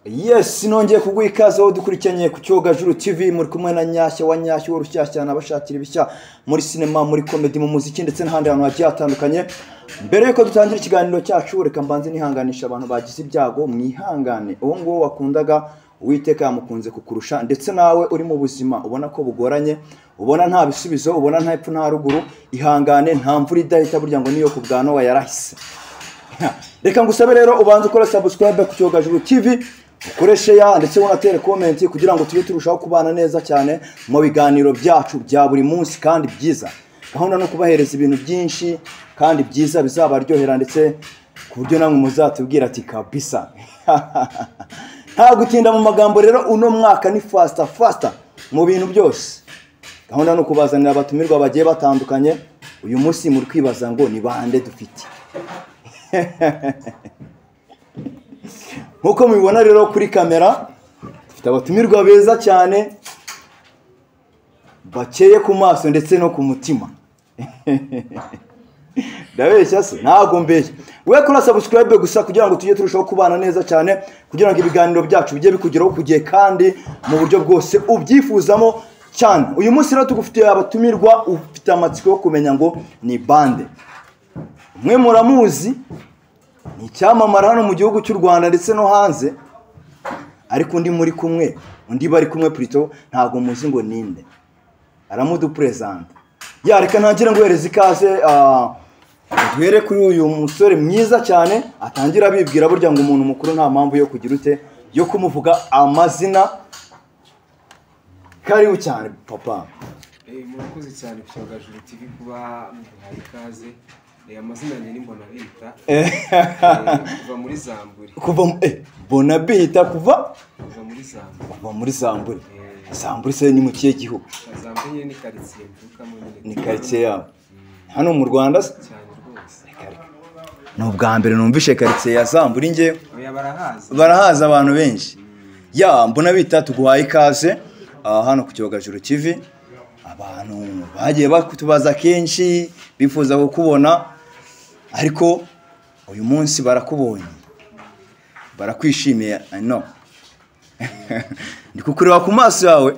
Yes, nongeye kuguha ikaze aho dukurikiranye ku Cyogajuru TV muri kumwe na Nyashya wa Nyashya w'urushyashya n'abashakira ibishya muri cinema, muri comedy, mu muziki ndetse n'ahandi hantu hagiye hatandukanye. Mbere yuko dutangira ikiganiro cyacu, reka mbanze nihanganisha abantu bagize ibyago, mwihangane. Uwo ngo wakundaga Uwiteka yamukunze kukurusha, ndetse nawe uri mu buzima ubona ko bugoranye, ubona nta bisubizo, ubona nta epfo nta ruguru, ihangane, nta mvura idahita burya ngo niyo ku bwa Nowa yarahise. Reka ngusabe rero ubanze ukora subscribe ku Cyogajuru TV, ukoreshe ya ndetse unatere comment kugira ngo tujye turushaho kubana neza cyane mu biganiro byacu bya buri munsi kandi byiza. Gahunda no kubahereza ibintu byinshi kandi byiza bizabaryohera, ndetse ku buryo namwe muzatubwira ati kabisa. Nta gutinda mu magambo rero, uno mwaka ni faster mu bintu byose. Gahunda no kubazanira abatumirwa bagiye batandukanye. Uyu munsi muri kwibaza ngo ni bande dufite. Nkuko mubibona rero kuri kamera, dufite abatumirwa beza cyane, bakeye ku maso ndetse no ku mutima. Ndabeshya se? Ntago mbeshya. We kora subscribe gusa kugira ngo tujye turushaho kubana neza cyane, kugira ngo ibiganiro byacu bijye bikugeraho ku gihe kandi mu buryo bwose ubyifuzamo cyane. Uyu munsi rero tugufitiye abatumirwa ufite amatsiko yo kumenya ngo ni bande. Mwe muramuzi, ni icyamamara hano mu gihugu cy'u Rwanda ndetse no hanze, ariko undi muri kumwe, undi bari kumwe plutôt ntago muzi ngo ninde. Aramudu present. Ya reka ntangira ngo hereza ikaze duhere kuri uyu musore mwiza cyane, atangira bibwira burya ngo umuntu mukuru nta mpamvu yo kugira ute yo kumuvuga amazina. Karibu cyane papa. Murakoze cyane ku Cyogajuru TV kuba muhaye ikaze. Amazina ni Mbonabihita. Kuva muri Zamburi. Kuva Mbonabihita kuva muri Zamburi. Kuva muri Zamburi. Zamburi se ni mu kiye gihugu? Zamburi ni quartier mvukamo nyine. Ni quartier ya hano mu Rwanda se? Cyane rwose. No bwa mbere numvishe quartier ya Zamburi ngewe. Oya barahaza. Barahaza abantu benshi. Ya Mbonabihita tuguhaye ikaze hano ku Cyogajuru TV. Abantu bagiye bakutubaza kenshi bifuza kukubona, ariko uyu munsi barakubonye, barakwishimiye. No ndikukureba ku maso yawe,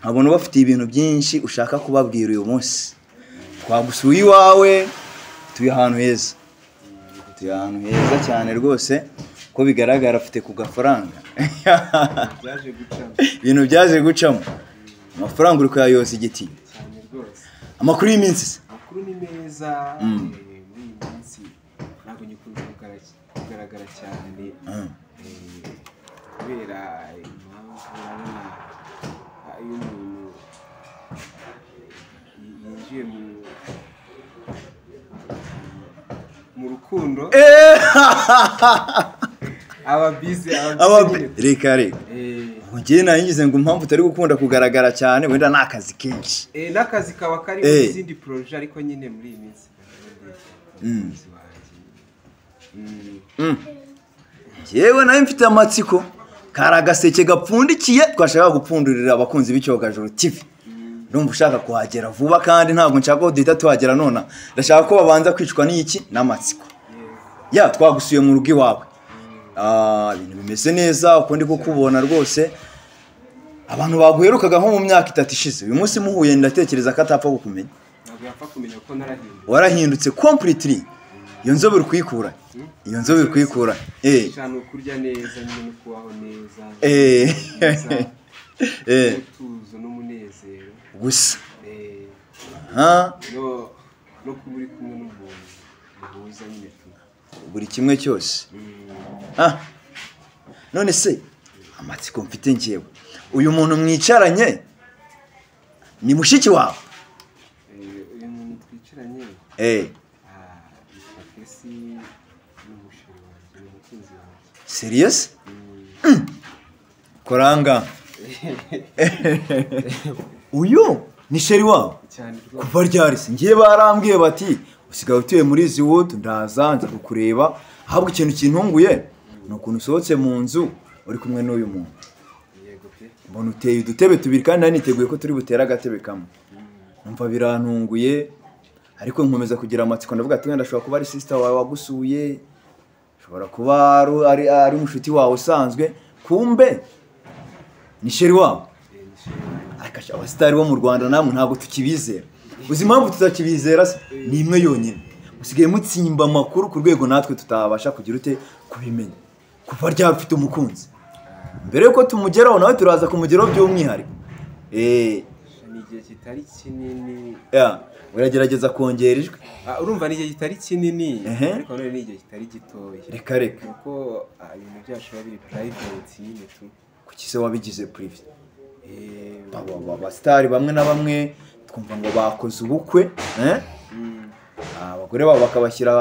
nkabona bafite ibintu byinshi ushaka kubabwira uyu munsi. Twagusuye iwawe, tuye ahantu heza, tuye ahantu heza cyane rwose, ko bigaragara afite ku gafaranga. Byaje gucamo. Ibintu byaje gucamo. Amafaranga uri kuyayoza igiti. Cyane rwose. Amakuru y'iminsi se? Amakuru ni meza. Muri iyi minsi ntabwo nyikunze kugaragara cyane. Kubera impamvu urabona iyo umuntu yinjiye mu rukundo aba busy reka ngiye nayigize ngo impamvu utari gukunda kugaragara cyane wenda n'akazi kenshi. N'akazi kaba kari mu izindi project, ariko nyine muri iyi minsi yewe nayo mfite amatsiko, kari agaseke gapfundikiye twashaka gupfundurira abakunzi b'Icyogajuru TV. Ndumva ushaka kuhagera vuba, kandi ntabwo nshaka ko duhita tuhagera nona. Ndashaka ko babanza kwicwa n'iki n'amatsiko. Ya twagusuye mu rugo iwawe, ibintu bimeze neza uko ndi kukubona rwose. Abantu baguherukaga nko mu myaka 3 ishize, uyu munsi muhuye ndatekereza ko atapfa kukumenya. Ntabwo yapfa kumenya ko narahindutse. Warahindutse completely. Iyo nzobe uri kwikura. Iyo nzobe uri kwikura. Cyane kurya neza nyine no kubaho neza. Tuzo n'umunezero. Gusa. No kuburi kumwe n'umuntu bihuza nyine buri kimwe cyose. None se amatsiko mfite ngewe, uyu muntu mwicaranye ni mushiki wawe? Uyu muntu twicaranye serious? Koranga. Uyu ni sheri wawe? Kuva ryari se? Ngiye barambwiye bati usigaye utuye muri Ziwood, ndazanza kukureba. Ahubwo ikintu kintunguye ni ukuntu usohotse mu nzu uri kumwe n'uyu muntu. Mbona uteye udutebe tubiri, kandi nari niteguye ko turi butera agatebe kamwe. Numva birantunguye, ariko nkomeza kugira amatsiko, ndavuga ati wenda ashobora kuba ari sister wawe wagusuye, ashobora kuba ari mushuti wawe usanzwe, kumbe ni sheri wabo. Akasha abasitari bo mu Rwanda namwe ntabwo tukibizera. Uzi impamvu tutakibizera se ni imwe yonyine. Usigaye mutsimba amakuru ku rwego natwe tutabasha kugira ute kubimenya. Kuva ryari ufite umukunzi. Mbere yuko tumugeraho nawe turaza kumugeraho by'umwihariko. Ni igihe kitari kinini. Uragerageza kongera ijwi. Urumva ni igihe kitari kinini ariko none ni igihe kitari gitoya. Reka kuko ibintu byacu biba biri private nyine tu. Kuki se wabigize private? Abasitari bamwe na bamwe twumva ngo bakoze ubukwe abagore babo bakabashyira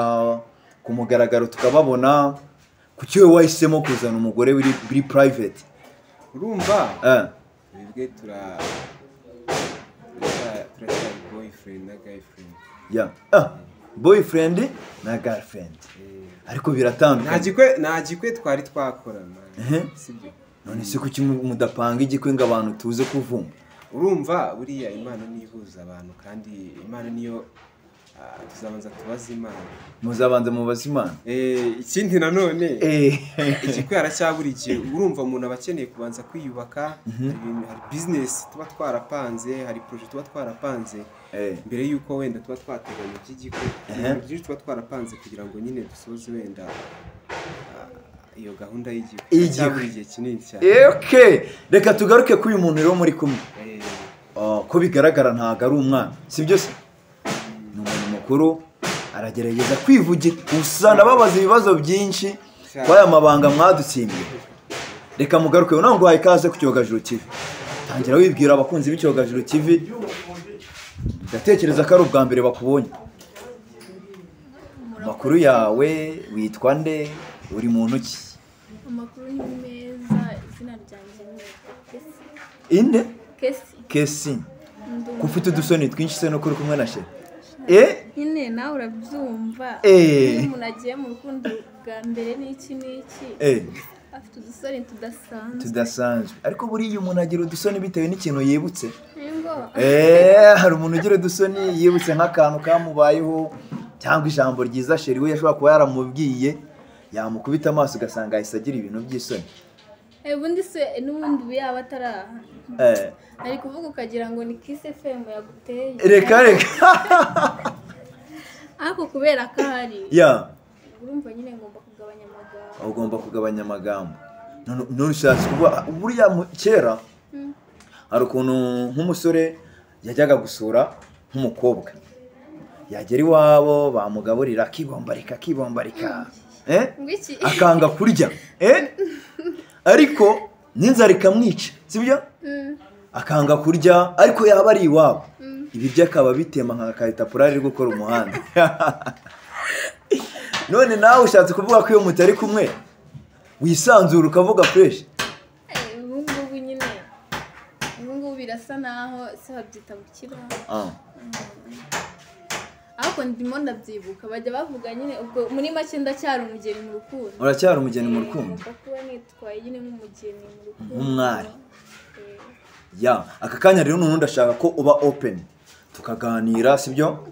ku mugaragaro tukababona. Kuki we wahisemo kuzana umugore wiri private? Urumva bibwe boyfriend na girlfriend. Boyfriend na girlfriend. Ariko biratandukanye. Nta gikwe twari twakorana. Sibyo. None se kuki mudapanga igikwe ngo abantu tuze kuvumba? Urumva buriya Imana nihuza abantu kandi Imana niyo tuzabanza tubaza Imana. Muzabanza mubaza Imana. Ikindi nanone igikwe aracyaburikiye. Urumva umuntu abakeneye kubanza kwiyubaka. Hari business tuba twarapanze, hari project tuba twarapanze mbere yuko wenda tuba twateganya igikwe. Byinshi tuba twarapanze kugira ngo nyine dusoze wenda iyo gahunda y'igikwe igihe kinini cyane. Reka tugaruke kuri uyu muntu rero muri kumwe. Ko bigaragara ntago ari umwana, sibyo se? Ni umuntu mukuru aragerageza kwivugira. Usana babaza ibibazo byinshi kwaya mabanga mwadutsimbiye. Reka mugaruke naho ngo ikaze ku Cyogajuru TV. Tangira wibwira abakunzi b'Icyogajuru TV. Ndatekereza ko ari ubwa mbere bakubonye. Makuru yawe witwa nde? Uri muntu ki? Amakuru ni meza, izina ryanjye ni Kesi. Inde? Kesi. Kufite udusoni twinshi se no kuri kumwe na sheri. Nyine nawe urabyumva. Iyo umuntu agiye mu rukundo bwa mbere n'iki afite udusoni tudasanzwe. Ariko buriya umuntu agira udusoni bitewe n'ikintu yibutse. Hari umuntu ugira udusoni yibutse nk'akantu kamubayeho cyangwa ijambo ryiza sheri we yashobora kuba yaramubwiye yamukubita amaso ugasanga ahise agira ibintu by'isoni. Ubundi se n'ubundi yaba ataraha. Ari kuvuga ukagira ngo ni Kiss FM yaguteye. Reka. Ariko kubera ko hari. Urumva nyine ngomba kugabanya amagambo. Ugomba kugabanya amagambo. None ushatse kuba buriya kera hari ukuntu nk'umusore yajyaga gusura nk'umukobwa. Yagera iwabo bamugaburira akibombarika. Akanga kurya. Ariko n'inzara ikamwica, sibyo? Akanga kurya ariko yaba ari iwabo. Ibiryo akaba bitema nka karitapurari gukora umuhanda. None nawe ushatse kuvuga ko iyo mutari kumwe wisanzura ukavuga fresh. Ubungubu birasa naho se babyita gukira. Ariko ndimo ndabyibuka bajya bavuga nyine ubwo muri make ndacyari umugeni mu rukundo. Uracyari umugeni mu rukundo? Kuba nitwaye nyine nk'umugeni mu rukundo. Umwari. Aka kanya rero n'undi ndashaka ko uba open tukaganira, sibyo?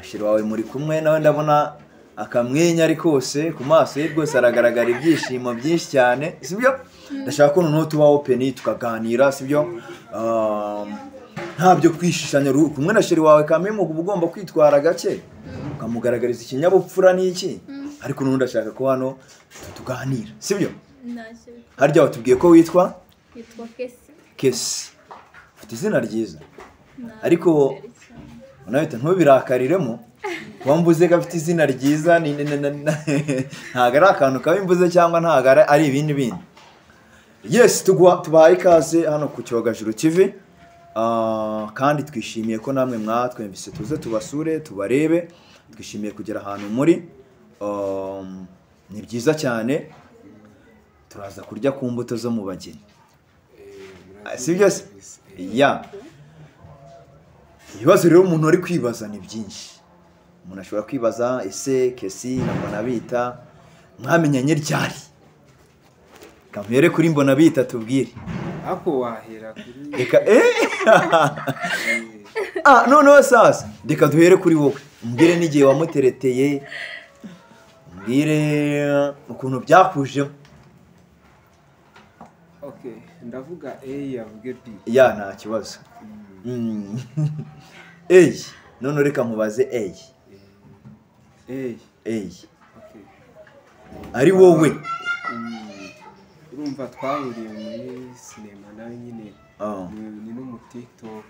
Sheri wawe muri kumwe nawe ndabona akamwenya ari kose ku maso ye rwose aragaragara ibyishimo byinshi cyane, sibyo? Ndashaka ko noneho tuba open tukaganira, sibyo? Ntabyo kwishishanya kumwe na sheri wawe kamwe mu ugomba kwitwara gake ukamugaragariza ikinyabupfura n'iki, ariko n'undi ndashaka ko hano tuganira, sibyo? Harya watubwiye ko witwa Kesi. Ufite izina ryiza. Ariko unahita ntubirakariremo wambuze gafite izina ryiza ntago ari akantu kabimbuze cyangwa ntago ari ibindi bindi. Yes, tubahaye ikaze hano ku Cyogajuru TV. Kandi twishimiye ko namwe mwatwumvise tuze tubasure tubarebe. Twishimiye kugera ahantu muri. Ni byiza cyane. Turaza kurya ku mbuto zo mu bageni. Sibyo se? Ibibazo rero umuntu ari kwibaza ni byinshi. Umuntu ashobora kwibaza ese Kesi na Mbonabita mwamenyanye ryari? Kamere kuri Mbonabita tubwire. Ako wahera kuri Reka no sasa reka duhere kuri wowe. Umbwire n'igihe wamutereteye. Umbwire ukuntu byakujemo. Okay, ndavuga A avuge B. Ya nta kibazo. A. None reka nkubaze A. A. Okay. Ari wowe. Urumva twahuriye muri sinema nawe nyine. Ni no mu TikTok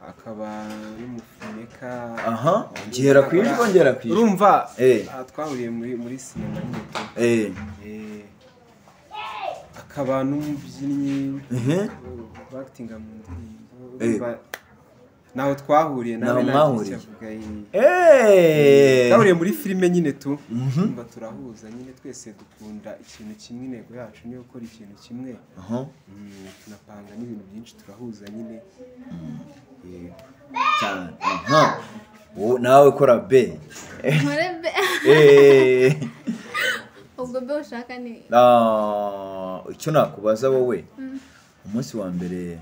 akaba n'umufumeka. Aha, ngera kwijwe. Urumva twahuriye muri sinema nyine. Akaba n'umubyinnyi actinga mu ndirimbo. Naho twahuriye nawe twahuriye muri filime nyine tu umva turahuza nyine twese dukunda ikintu kimwe, intego yacu niyo gukora ikintu kimwe. Tunapanga n'ibintu byinshi turahuza nyine cyane. Nawe kora B. ubwo be ushaka ni icyo nakubaza wowe, umunsi wa mbere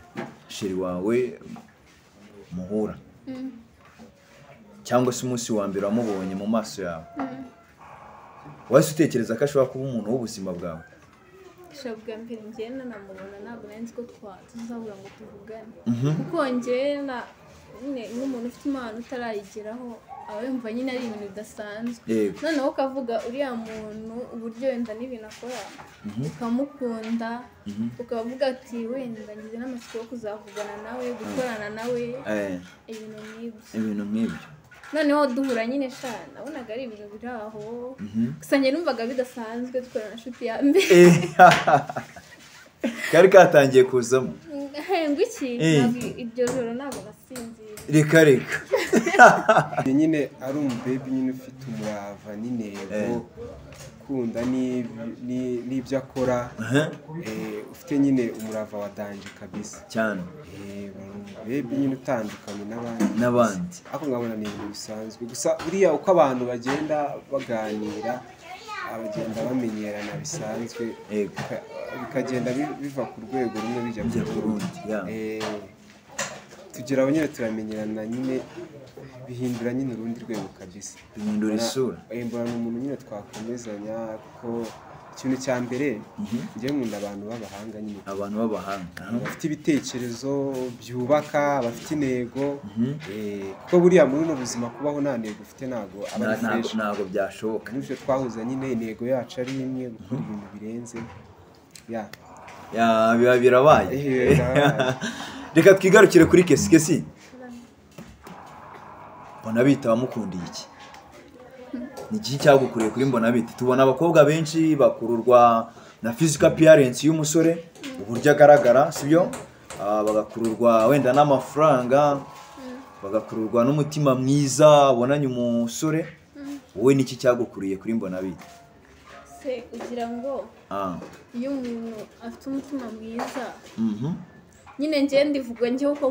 sheri wawe muhura cyangwa se umunsi wa mbere wamubonye mu maso yawe, wahise utekereza ko ashobora kuba umuntu w'ubuzima bwawe? bwa mbere ngenda namubona ntabwo nari nzi ko tuzahura ngo tuvugane, kuko ngenda nk'umuntu ufite impano utarayigeraho aba yumva nyine ari ibintu bidasanzwe. Noneho ukavuga uriya muntu uburyo wenda n'ibintu akora ukamukunda, ukavuga ati wenda ngize n'amatsiko yo kuzavugana nawe, gukorana nawe, ibintu nk'ibyo. Noneho duhura nyine shana nabonaga ari ibintu biri aho, gusa njye numvaga bidasanzwe dukorana nshuti ya mbere. Kari katangiye kuzamo ngwiki iryo joro ntabwo nasinzira. Reka nyine ari umubebi nyine ufite umurava n'intego, ukunda n'ibyo akora, ufite nyine umurava wa danje kabisa cyane. Umubebi nyine utandukanye n'abandi ariko nkabona ni ibintu bisanzwe. Gusa buriya uko abantu bagenda baganira abagenda bamenyerana bisanzwe, bikagenda biva ku rwego rumwe bijya ku rundi. Tugeraho nyine turamenyerana nyine bihindura nyine urundi rwego kabisa, bihindura isura. Mbona ni umuntu nyine twakomezanya kuko ikintu cya mbere njye nkunda abantu b'abahanga nyine, abantu b'abahanga bafite ibitekerezo byubaka, bafite intego, kuko buriya muri uno buzima kubaho nta ntego ufite ntabwo byashoboka. N'ibyo twahuza nyine intego yacu ari imwe, gukora ibintu birenze biba birabaye. Reka twigarukire kuri Kesi. Mbonabita wamukundiye iki? Ni iki cyagukuriye kuri Mbonabita? Tubona abakobwa benshi bakururwa na physical appearance y'umusore, uburyo agaragara, sibyo? Bagakururwa wenda n'amafaranga, bagakururwa n'umutima mwiza ubonanye umusore. Wowe niki cyagukuriye kuri Mbonabita? Se ugira ngo iyo umuntu afite umutima mwiza, nyine njye ndivuga njye uko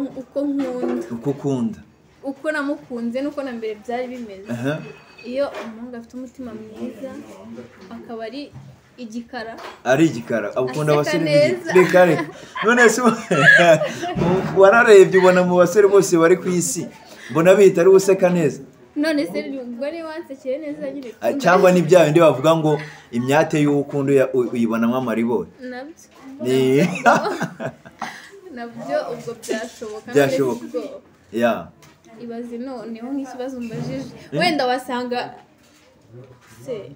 nkunda, uko namukunze nuko na mbere byari bimeze. Iyo umuhungu afite umutima mwiza akaba ari igikara, abukunda abasore b'igikara. None se wararebye ubona mu basore bose bari ku isi Mbonabita ari useka neza? None se ubwo ni wansekeye neza nyine, cyangwa ni bya bindi bavuga ngo imyate y'urukundo uyibonamo amaribori? Nabyo ubwo byashoboka. Ibaze noneho nk'ikibazo mbajije, wenda wasanga se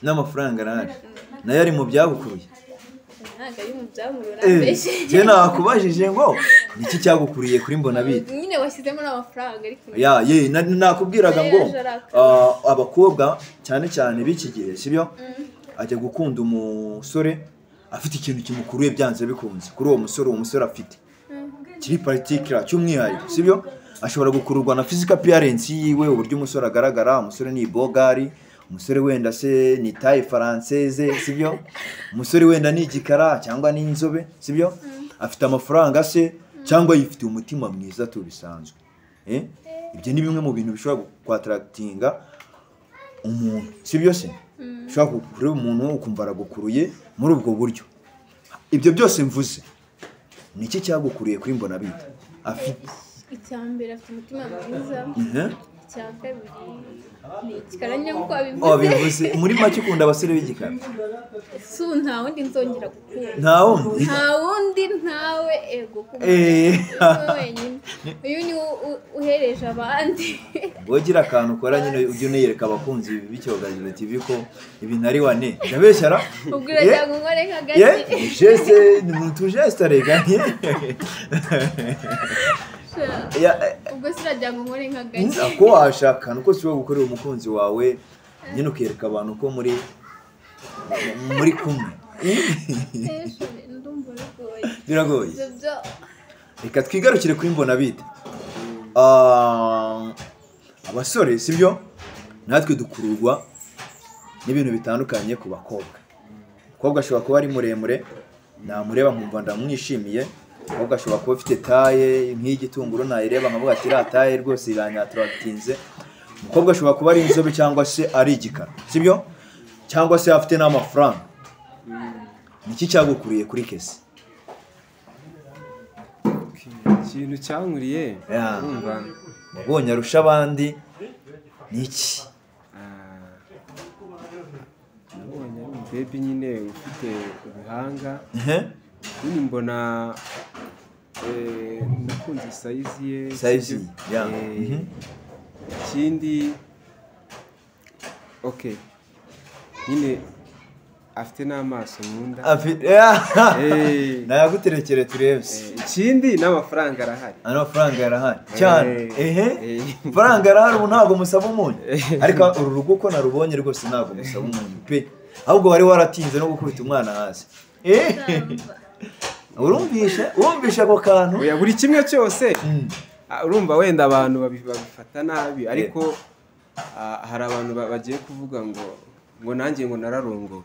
n'amafaranga arahari, nayo ari mu byagukuruye. Ntabwo ari mu byamururambeshye. Njye nakubajije ngo niki cyagukuriye kuri Mbonabita? Nyine washyizemo n'amafaranga ariko nakubwiraga ngo abakobwa cyane cyane b'iki gihe, sibyo, ajya gukunda umusore afite ikintu kimukuruye byanze bikunze kuri uwo musore afite kiri particular cy'umwihariko, sibyo? Ashobora gukururwa na physical appearance yiwe, uburyo umusore agaragara. Umusore ni bogari, umusore wenda se ni taille française, sibyo? Umusore wenda ni igikara cyangwa ni inzobe, sibyo? Afite amafaranga se cyangwa yifite umutima mwiza tubisanzwe. Ibyo ni bimwe mu bintu bishobora kwattractinga umuntu, sibyo se? Ushaka gukurura umuntu ukumva aragukuruye muri ubwo buryo. Ibyo byose mvuze niki cyagukuriye kuri Mbonabita? Icyambere afite umutima mwiza, icya kabiri igikaranye nk'uko wabivuze muri make ukunda abasore b'igikara nta wundi nzongera gukunda nta wundi ntawe ego wenyine uyu ni uhereje abandi wogira akantu ukora nyine ujye uniyereka abakunzi b'icyogajuru TV ko ibintu ari wane ndabeshyara ubwo uragira ngo nkore nk'agati jeste ni mutujeste reganye ubwo siragira ngo nkore nk'agati ko washaka nuko ushobora gukorera umukunzi wawe nyine ukereka abantu ko muri kumwe biragoye reka twigarukire kuri mbona bite abasore sibyo natwe dukururwa n'ibintu bitandukanye ku bakobwa umukobwa ashobora kuba ari muremure namureba nkumva ndamwishimiye umukobwa ashobora kuba afite taye nk'igitunguru nayireba nkavuga ati iriya taye rwose iranyaturatinze umukobwa ashobora kuba ari inzobe cyangwa se ari igikara sibyo cyangwa se afite n'amafaranga niki cyagukuriye kuri Kesi ikintu cyankuriye urumva wabonye arusha abandi niki nabonye ari baby nyine ufite ubuhanga nyine mbona nakunze size ye ikindi okay nyine afite n'amaso nkunda nayaguterekere turebe ikindi n'amafaranga arahari amafaranga yarahari cyane amafaranga arahari ubu ntabwo musaba umunyu ariko uru rugo uko narubonye rwose ntabwo musaba umunyu pe ahubwo wari waratinze no gukubita umwana hasi urumvishe ako kantu buri kimwe cyose urumva wenda abantu babifata nabi ariko hari abantu bagiye kuvuga ngo nanjye ngo nararongowe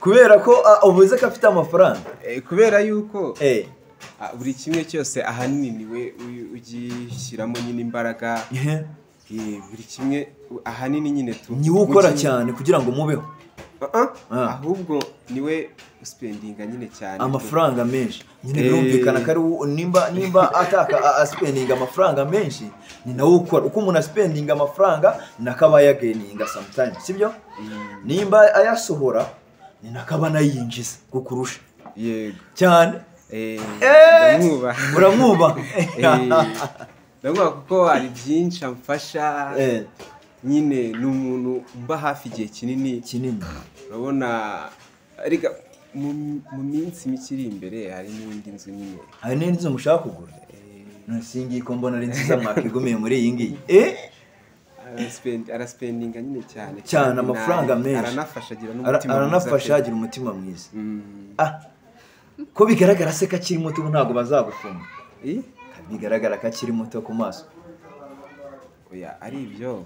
kubera ko uvuze ko afite amafaranga kubera yuko buri kimwe cyose ahanini niwe ugishyiramo nyine imbaraga buri kimwe ahanini nyine niwe ukora cyane kugira ngo mubeho ahubwo niwe spendinga nyine cyane amafaranga menshi nyine birumvikana ko ari nimba ataka spendinga amafaranga menshi ni nawe ukora uko umuntu spendinga amafaranga nakaba yageninga sometimes sibyo nimba ayasohora ni nakaba nayinjiza kukurusha yego cyane uramwuba ndamwuba kuko hari byinshi amfasha nyine ni umuntu mba hafi igihe kinini urabona ariko mu minsi mike iri imbere hari n'indi nzu nyine hari n'indi nzu mushaka kugura nasingiye ko mbona ari nziza mwakigumiye muri iyi ngiyi araspendinga nyine cyane amafaranga menshi aranafasha agira umutima mwiza ko bigaragara se ko akiri muto ubu ntabwo bazagufunga bigaragara ko akiri muto ku maso ari ibyo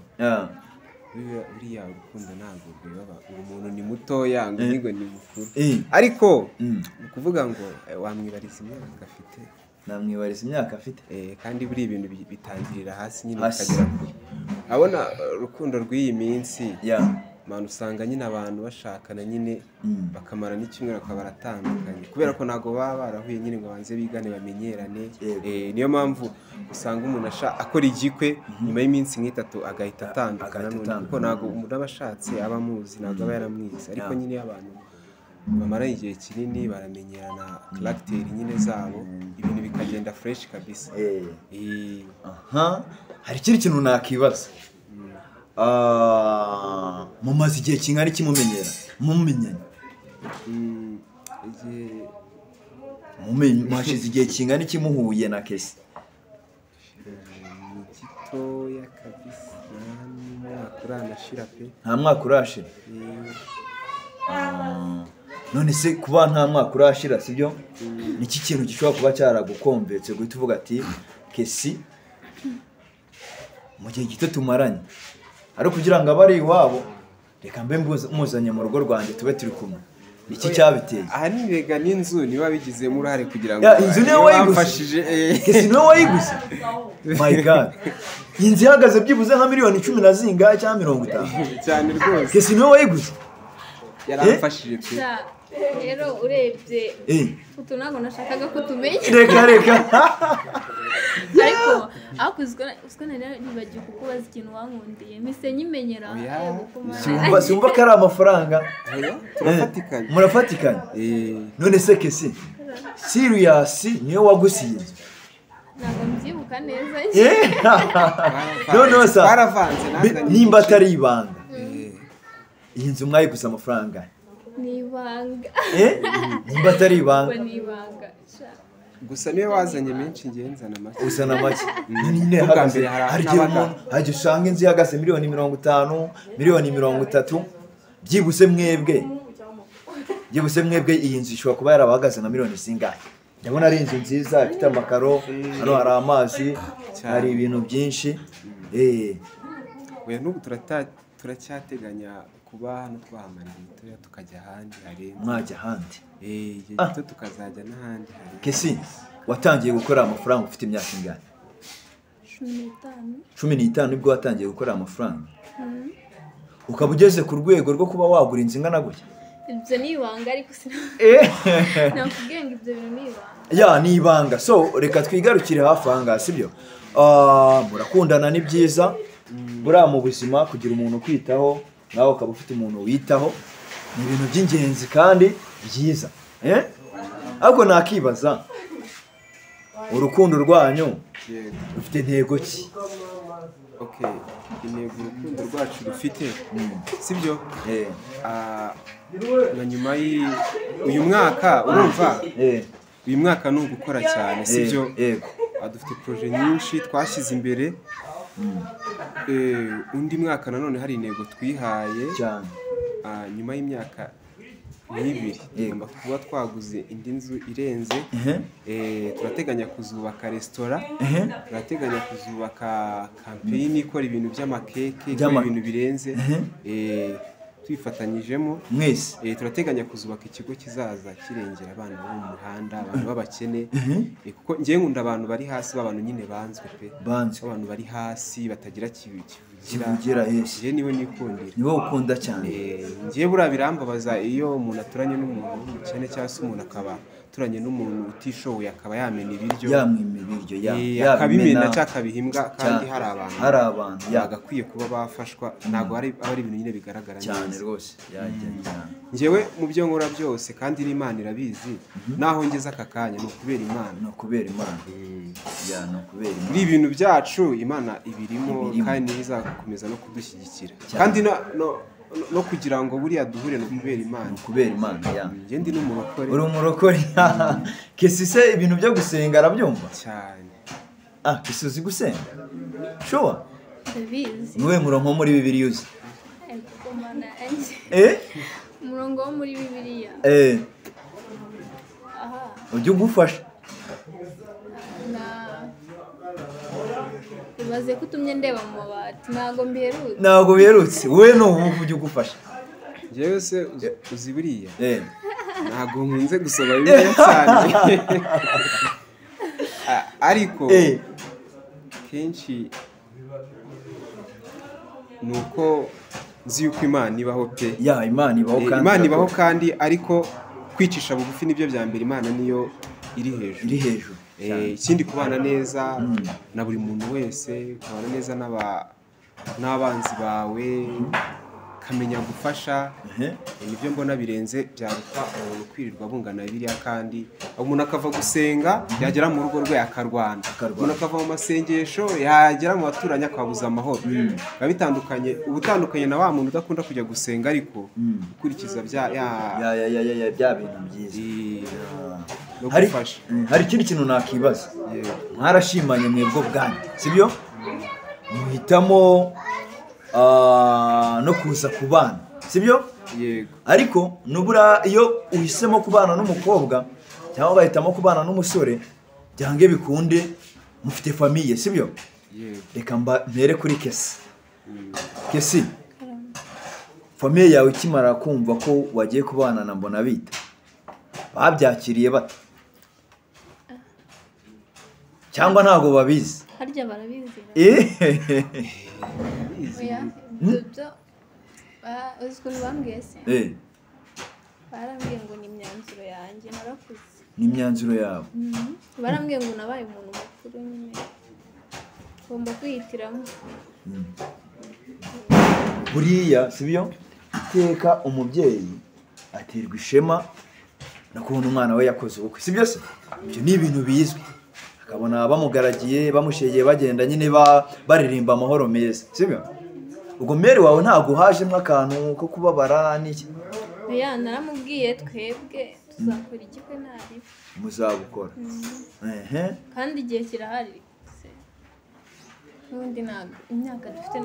buriya urukundo ntabwo rwibaba umuntu ni mutoya ngo nigo ni mukuru ariko ni ukuvuga ngo wamwibariza imyaka afite namwibariza imyaka afite kandi buri ibintu bitangirira hasi nyine bakagera kure abona urukundo rw'iyi minsi abantu usanga nyine abantu bashakana nyine bakamara n'icyumweru bakaba baratandukanye kubera ko ntabwo baba barahuye nyine ngo banze bigane bamenyerane niyo mpamvu usanga umuntu akora igikwe nyuma y'iminsi nk'itatu agahita atandukana kuko ntabwo umuntu aba ashatse aba amuzi ntabwo aba yaramwize ariko nyine abantu bamara igihe kinini baramenyerana karagiteri nyine zabo ibintu bikagenda fresh kabisa hari ikindi kintu nakibaza mumaze igihe kingana iki mumenyanye mwashize igihe kingana iki muhuye na Kesi gitoya kabisa nta mwaka urashira none se kuba nta mwaka urashira sibyo niki kintu gishobora kuba cyaragukomvetse guhita uvuga ati Kesi mu gihe gito tumaranye ariko kugira ngo abari iwabo reka mbe muzanye mu rugo rwanjye tube turi kumwe iki cyabiteye ahanini rega n'inzu niba bigizemo uruhare kugira ngo inzu niwe wayigusije Kesi niwe wayiguze my god inzu ihagaze byibuze nka miliyoni 10 na zinga cyangwa 50 cyane rwose Kesi niwe wayiguze yaramfashije pe rero urebye utu ntabwo nashakaga ko tumenya reka ariko ariko uziko nari nibagiye kukubaza ikintu wankundiye mise nyimenyera simba ko ari amafaranga murafatikanya none se kesi Sirius niyo wagusiye ntabwo mbyibuka neza none twaravanze nimba atari ibanga iyi nzu mwayiguze amafaranga ni ibanga nimba atari ibanga gusa niwe wazanye menshi ngenzana make usana make nyine hagaze haryo umuntu hajye usanga inzu ihagaze miliyoni 50 miliyoni 30 byibuse mwebwe iyi nzu ishobora kuba yarabahagaze na miliyoni zingahe ndabona ari inzu nziza ifite amakaro hano hari amazi hari ibintu byinshi we n'ubu turacyateganya kuba hano twahamarira imitoya tukajya ahandi harenze mwajya ahandi gito tukazajya n'ahandi harenze kesi watangiye gukora amafaranga ufite imyaka ingana 15 nibwo watangiye gukora amafaranga ukaba ugeze ku rwego rwo kuba wagura inzu ingana gutya ibyo ni ibanga ariko nakubwiye ngo ibyo bintu ni ya ibanga ni ibanga so reka twigarukire hafi aha ngaha sibyo murakundana ni byiza buriya mu buzima kugira umuntu ukwitaho nawe ukaba ufite umuntu witaho ni ibintu by'ingenzi kandi byiza ariko nakibaza urukundo rwanyu rufite intego ki intego urukundo rwacu rufite sibyo na nyuma uyu mwaka urumva uyu mwaka ni ugukora cyane sibyo dufite proje nyinshi twashyize imbere undi mwaka nanone hari intego twihaye cyane nyuma y'imyaka n'ibiri tugomba kuba twaguze indi nzu irenze turateganya kuzubaka resitora turateganya kuzubaka kampeyini ikora ibintu by'amakeke ikora ibintu birenze twifatanyijemo mwese turateganya kuzubaka ikigo kizaza kirengera abana bo mu muhanda abantu b'abakene kuko ngiye nkunda abantu bari hasi b'abantu nyine banzwe pe abantu bari hasi batagira kivugira je niwe nikundira niwe ukunda cyane ngiye buriya birambabaza iyo umuntu aturanye n'umuntu w'umukene cyangwa se umuntu akaba turanye n'umuntu utishoboye akaba yamena ibiryo akabimena cyangwa akabihimbwa kandi hari abantu bagakwiye kuba bafashwa ntabwo ari ibintu nyine bigaragara cyane rwose njyewe mu byo nkora byose kandi n'Imana irabizi naho ngeze aka kanya ni ukubera Imana muri ibintu byacu Imana ibirimo kandi izakomeza no kudushyigikira kandi no kugira ngo buriya duhure no kubera Imana njye ndi n'umurokore uri umurokore kesi se ibintu byo gusenga arabyumva cyane kesi uzi gusenga sure ndabizi niwe murongo muri Bibiliya uzi umurongo wo muri Bibiliya ujye ugufasha ibaze ko utumye ndeba mu mabati ntabwo biherutse wowe ni ubu ujye ugufasha njyewe se uzi buriya ntabwo nkunze gusoma Bibiliya cyane ariko kenshi ni uko nzi yuko Imana ibaho pe Imana ibaho kandi ariko kwicisha bugufi nibyo bya mbere Imana niyo iri hejuru ikindi kubana neza na buri muntu wese kubana neza n'abanzi bawe kamenya gufasha nibyo mbona birenze byaruta umuntu kwirirwa bungana Bibiliya kandi umuntu akava gusenga yagera mu rugo rwe akarwana umuntu akava mu masengesho yagera mu baturanyi akabuza amahoro biba bitandukanye ubutandukanye na wa muntu udakunda kujya gusenga ariko ukurikiza bya bintu byiza hari ikindi kintu nakibaza mwarashimanye mwebwe bwanyu sibyo muhitamo no kuza kubana sibyo ariko nubura iyo uhisemo kubana n'umukobwa cyangwa ugahitamo kubana n'umusore byange bikunde mufite famiye sibyo reka mpere kuri kesi famiye yawe ikimara kumva ko wagiye kubana na Mbonabita babyakiriye bata cyangwa ntabwo babizi harya barabizi uziko bambwiye se barambwiye ngo ni imyanzuro yanjye narakuze. Ni imyanzuro yawe? Barambwiye ngo nabaye umuntu mukuru nyine ngomba kwihitiramo. Buriya sibyo iteka umubyeyi aterwa ishema no kubona umwana we yakoze ubukwe, sibyo se? Ibyo ni ibintu bizwi, akabona bamugaragiye bamushegeye bagenda nyine baririmba amahoro meza, sibyo? Ubwo mere wawe ntabwo hajemo akantu ko kubabara n'iki? Oya, naramubwiye twebwe tuzakora igikwe ntari muzabukora. Kandi igihe kirahari, n'undi ntabwo imyaka dufite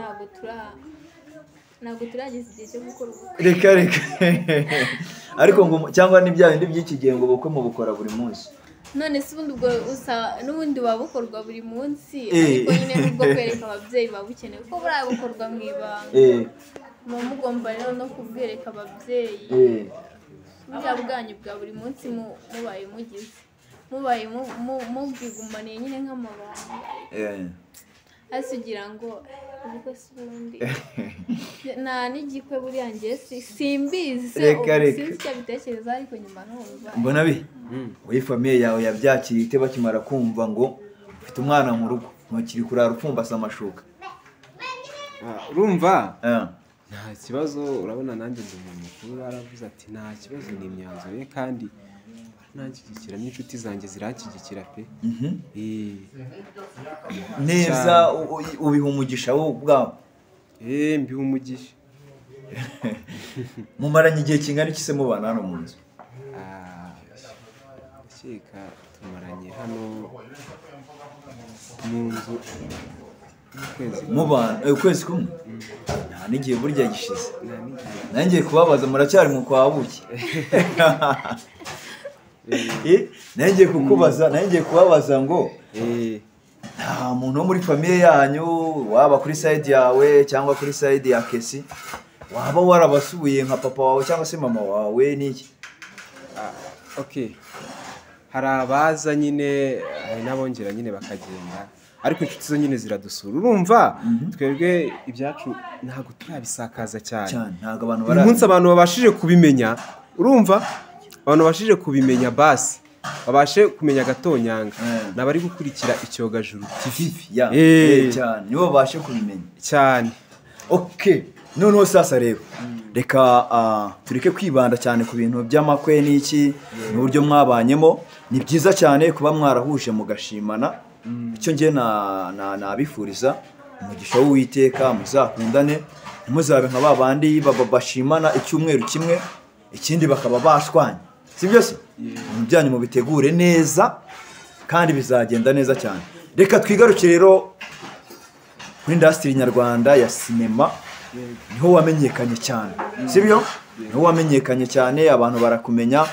ntabwo turageza igihe cyo gukora ubukwe. Reka ariko ngo cyangwa n'ibya bindi by'iki gihe ngo ubukwe mubukora buri munsi. None se ubundi ubwo n'ubundi babukorwa buri munsi, ariko nyine nubwo kwereka ababyeyi babukeneye kuko buriya bukorwa mu ibanga. Muba mugomba rero no kubwereka ababyeyi buriya bwanyu bwa buri munsi mubaye mubwigumaniye nyine nk'amabanga. Hasi ugira ngo ubukwe si ubundi nta n'igikwe buriya njye simbizi se sinzi icyo bitekereza, ariko nyuma numva mbona wowe famiye yawe yabyakiriye ite bakimara kumva ngo ufite umwana mu rugo ntukiri kurara upfumbase amashuka? Urumva nta kibazo, urabona nanjye ndi umuntu mukuru, baravuze ati nta kibazo, ni imyanzuro ye kandi nanshyigikira n'inshuti zanjye ziranshyigikira pe. Neza ubiha umugisha wowe ubwawe? Mbiha umugisha. Mumaranye igihe kingana iki se mubana hano mu nzu? Ndakeka tumaranye hano mu nzu ukwezi kumwe? Nta n'igihe burya gishize. Nanjye kubabaza muracyari mu kwa buki. Nanjye kubabaza ngo nta muntu wo muri famiye yanyu waba kuri side yawe cyangwa kuri side ya Kesi waba warabasuye nka papa wawe cyangwa se mama wawe n'iki? Okay, hari abaza nyine, hari n'abongera nyine bakagenda, ariko inshuti zo nyine ziradusura. Urumva twebwe ibyacu ntabwo turabisakaza cyane, ntabwo abantu umunsi abantu babashije kubimenya. Urumva abantu babashije kubimenya basi babashe kumenya Gatonyanga nabari gukurikira Icyogajuru TV cyane nibo babashe kubimenya cyane. Okay, noneho sasa rero reka tureke kwibanda cyane ku bintu by'amakwe n'iki n'uburyo mwabanyemo. Ni byiza cyane kuba mwarahuje mugashimana. Icyo ngiye nabifuriza umugisha w'Uwiteka, muzakundane ntimuzabe nka babandi bashimana icyumweru kimwe ikindi bakaba bashwanye, sibyo se? Ibintu byanyu mubitegure neza kandi bizagenda neza cyane. Reka twigaruke rero kuri industry nyarwanda ya sinema. Niho wamenyekanye cyane, sibyo? Niho wamenyekanye cyane, abantu barakumenya.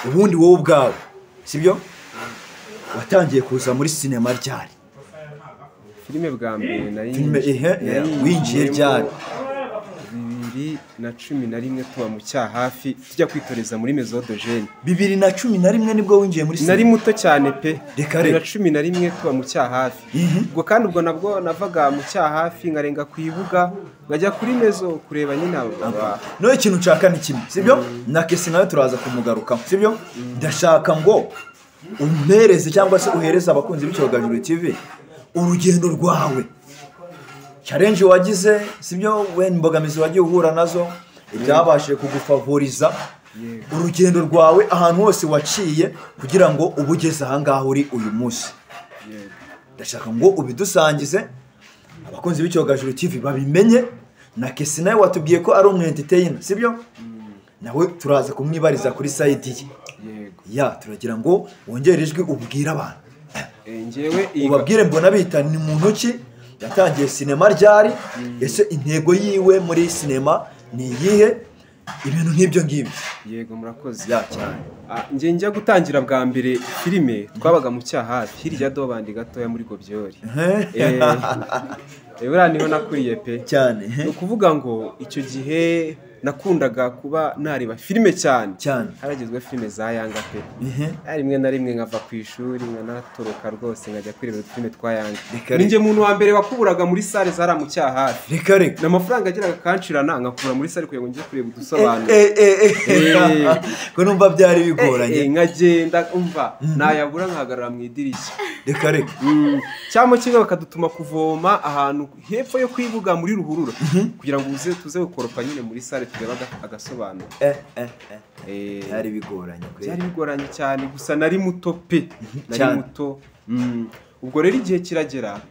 Ubundi wowe ubwawe, sibyo? Watangiye kuza muri sinema ryari? Filime bwa mbere nari winjiye ryari? 2011 tuba mu Cyahafi tujya kwitoreza muri Maison de Jeune. 2011 nibwo winjiye muri sinema? Nari muto cyane pe. 2011 tuba mu Cyahafi. Ubwo kandi ubwo nabwo navaga mu Cyahafi ngarenga kwibuga ngajya kuri Maison kureba nyine aba. No ikintu nshaka ni kimwe, sibyo? Na Kesi nawe turaza kumugaruka, sibyo? Ndashaka ngo umpereze cyangwa se uhereze abakunzi b'Icyogajuru TV urugendo rwawe, challenge wagize, sibyo? When imbogamizi wagiye uhura nazo ibyabashije kugufavoriza urugendo rwawe ahantu hose waciye kugira ngo ubugeze aha ngaho uri uyu munsi. Ndashaka ngo ubidusangize abakunzi b'Icyogajuru TV babimenye. Na Kesi nawe watubwiye ko ari entertainer, sibyo? Nawe turaza kumwibariza kuri side ye. Turagira ngo wongere ijwi ubwira abantu. Ngewe ubabwire mbona bita ni muntu ki yatangiye sinema ryari, ese intego yiwe muri sinema ni iyihe, ibintu nk'ibyo ngibyo. Yego murakoze cyane. Nge njya gutangira bwa mbere filime twabaga mu Cyahafi hirya do bandi gatoya muri Gobyori. buriya niho nakuriye pe cyane. ni ukuvuga ngo icyo gihe nakundaga kuba nareba filime cyane haragezwe filime za Yanga pe rimwe na rimwe nkava ku ishuri nkanatoroka rwose nkajya kwirebera filime twa Yanga ninjye muntu wa mbere wakuburaga muri sale zara mu cyahafi n'amafaranga agiraga kanshirana nkakura muri sale kugira ngo njye kureba udusobanuro ko numva byari bigoranye nkagenda umva nayabura nkahagarara mu idirishya cyangwa kimwe bakadutuma kuvoma ahantu hepfo yo kwibuga muri ruhurura kugira ngo tuze gukoropa nyine muri sale tureba agasobanuro byari bigoranye cyane gusa nari muto pe nari muto ubwo rero igihe kiragera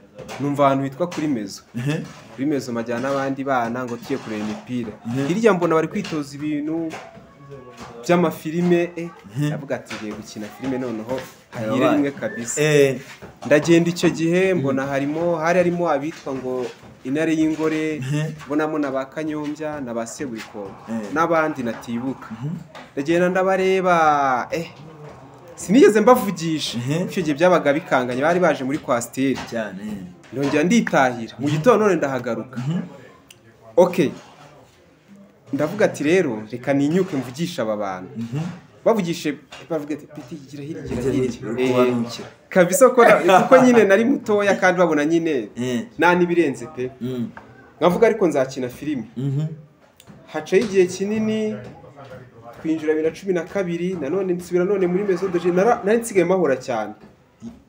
numva ahantu hitwa kuri mezo majyana n'abandi bana ngo tugiye kureba imipira hirya mbona bari kwitoza ibintu by'amafilime ndavuga ati ngiye gukina filime noneho hahire rimwe kabisa ndagenda icyo gihe mbona harimo abitwa ngo Intare y'Ingore mbonamo na ba Kanyombya na ba Seburikoko n'abandi natibuka ndagenda ndabareba sinigeze mbavugisha icyo gihe byabaga bikanganye bari baje muri kwasiteri cyane ndongera nditahira mu gitondo none ndahagaruka ndavuga ati rero reka ninyuke mvugisha aba bantu bavugishe bavuga ati piti gira hirya kabisa kuko nyine nari mutoya kandi babona nyine nta nibirenze pe nkavuga ariko nzakina filime hacaye igihe kinini twinjira 2012 nanone nsubira none muri Maison de Jeunes nari nsigaye mahora cyane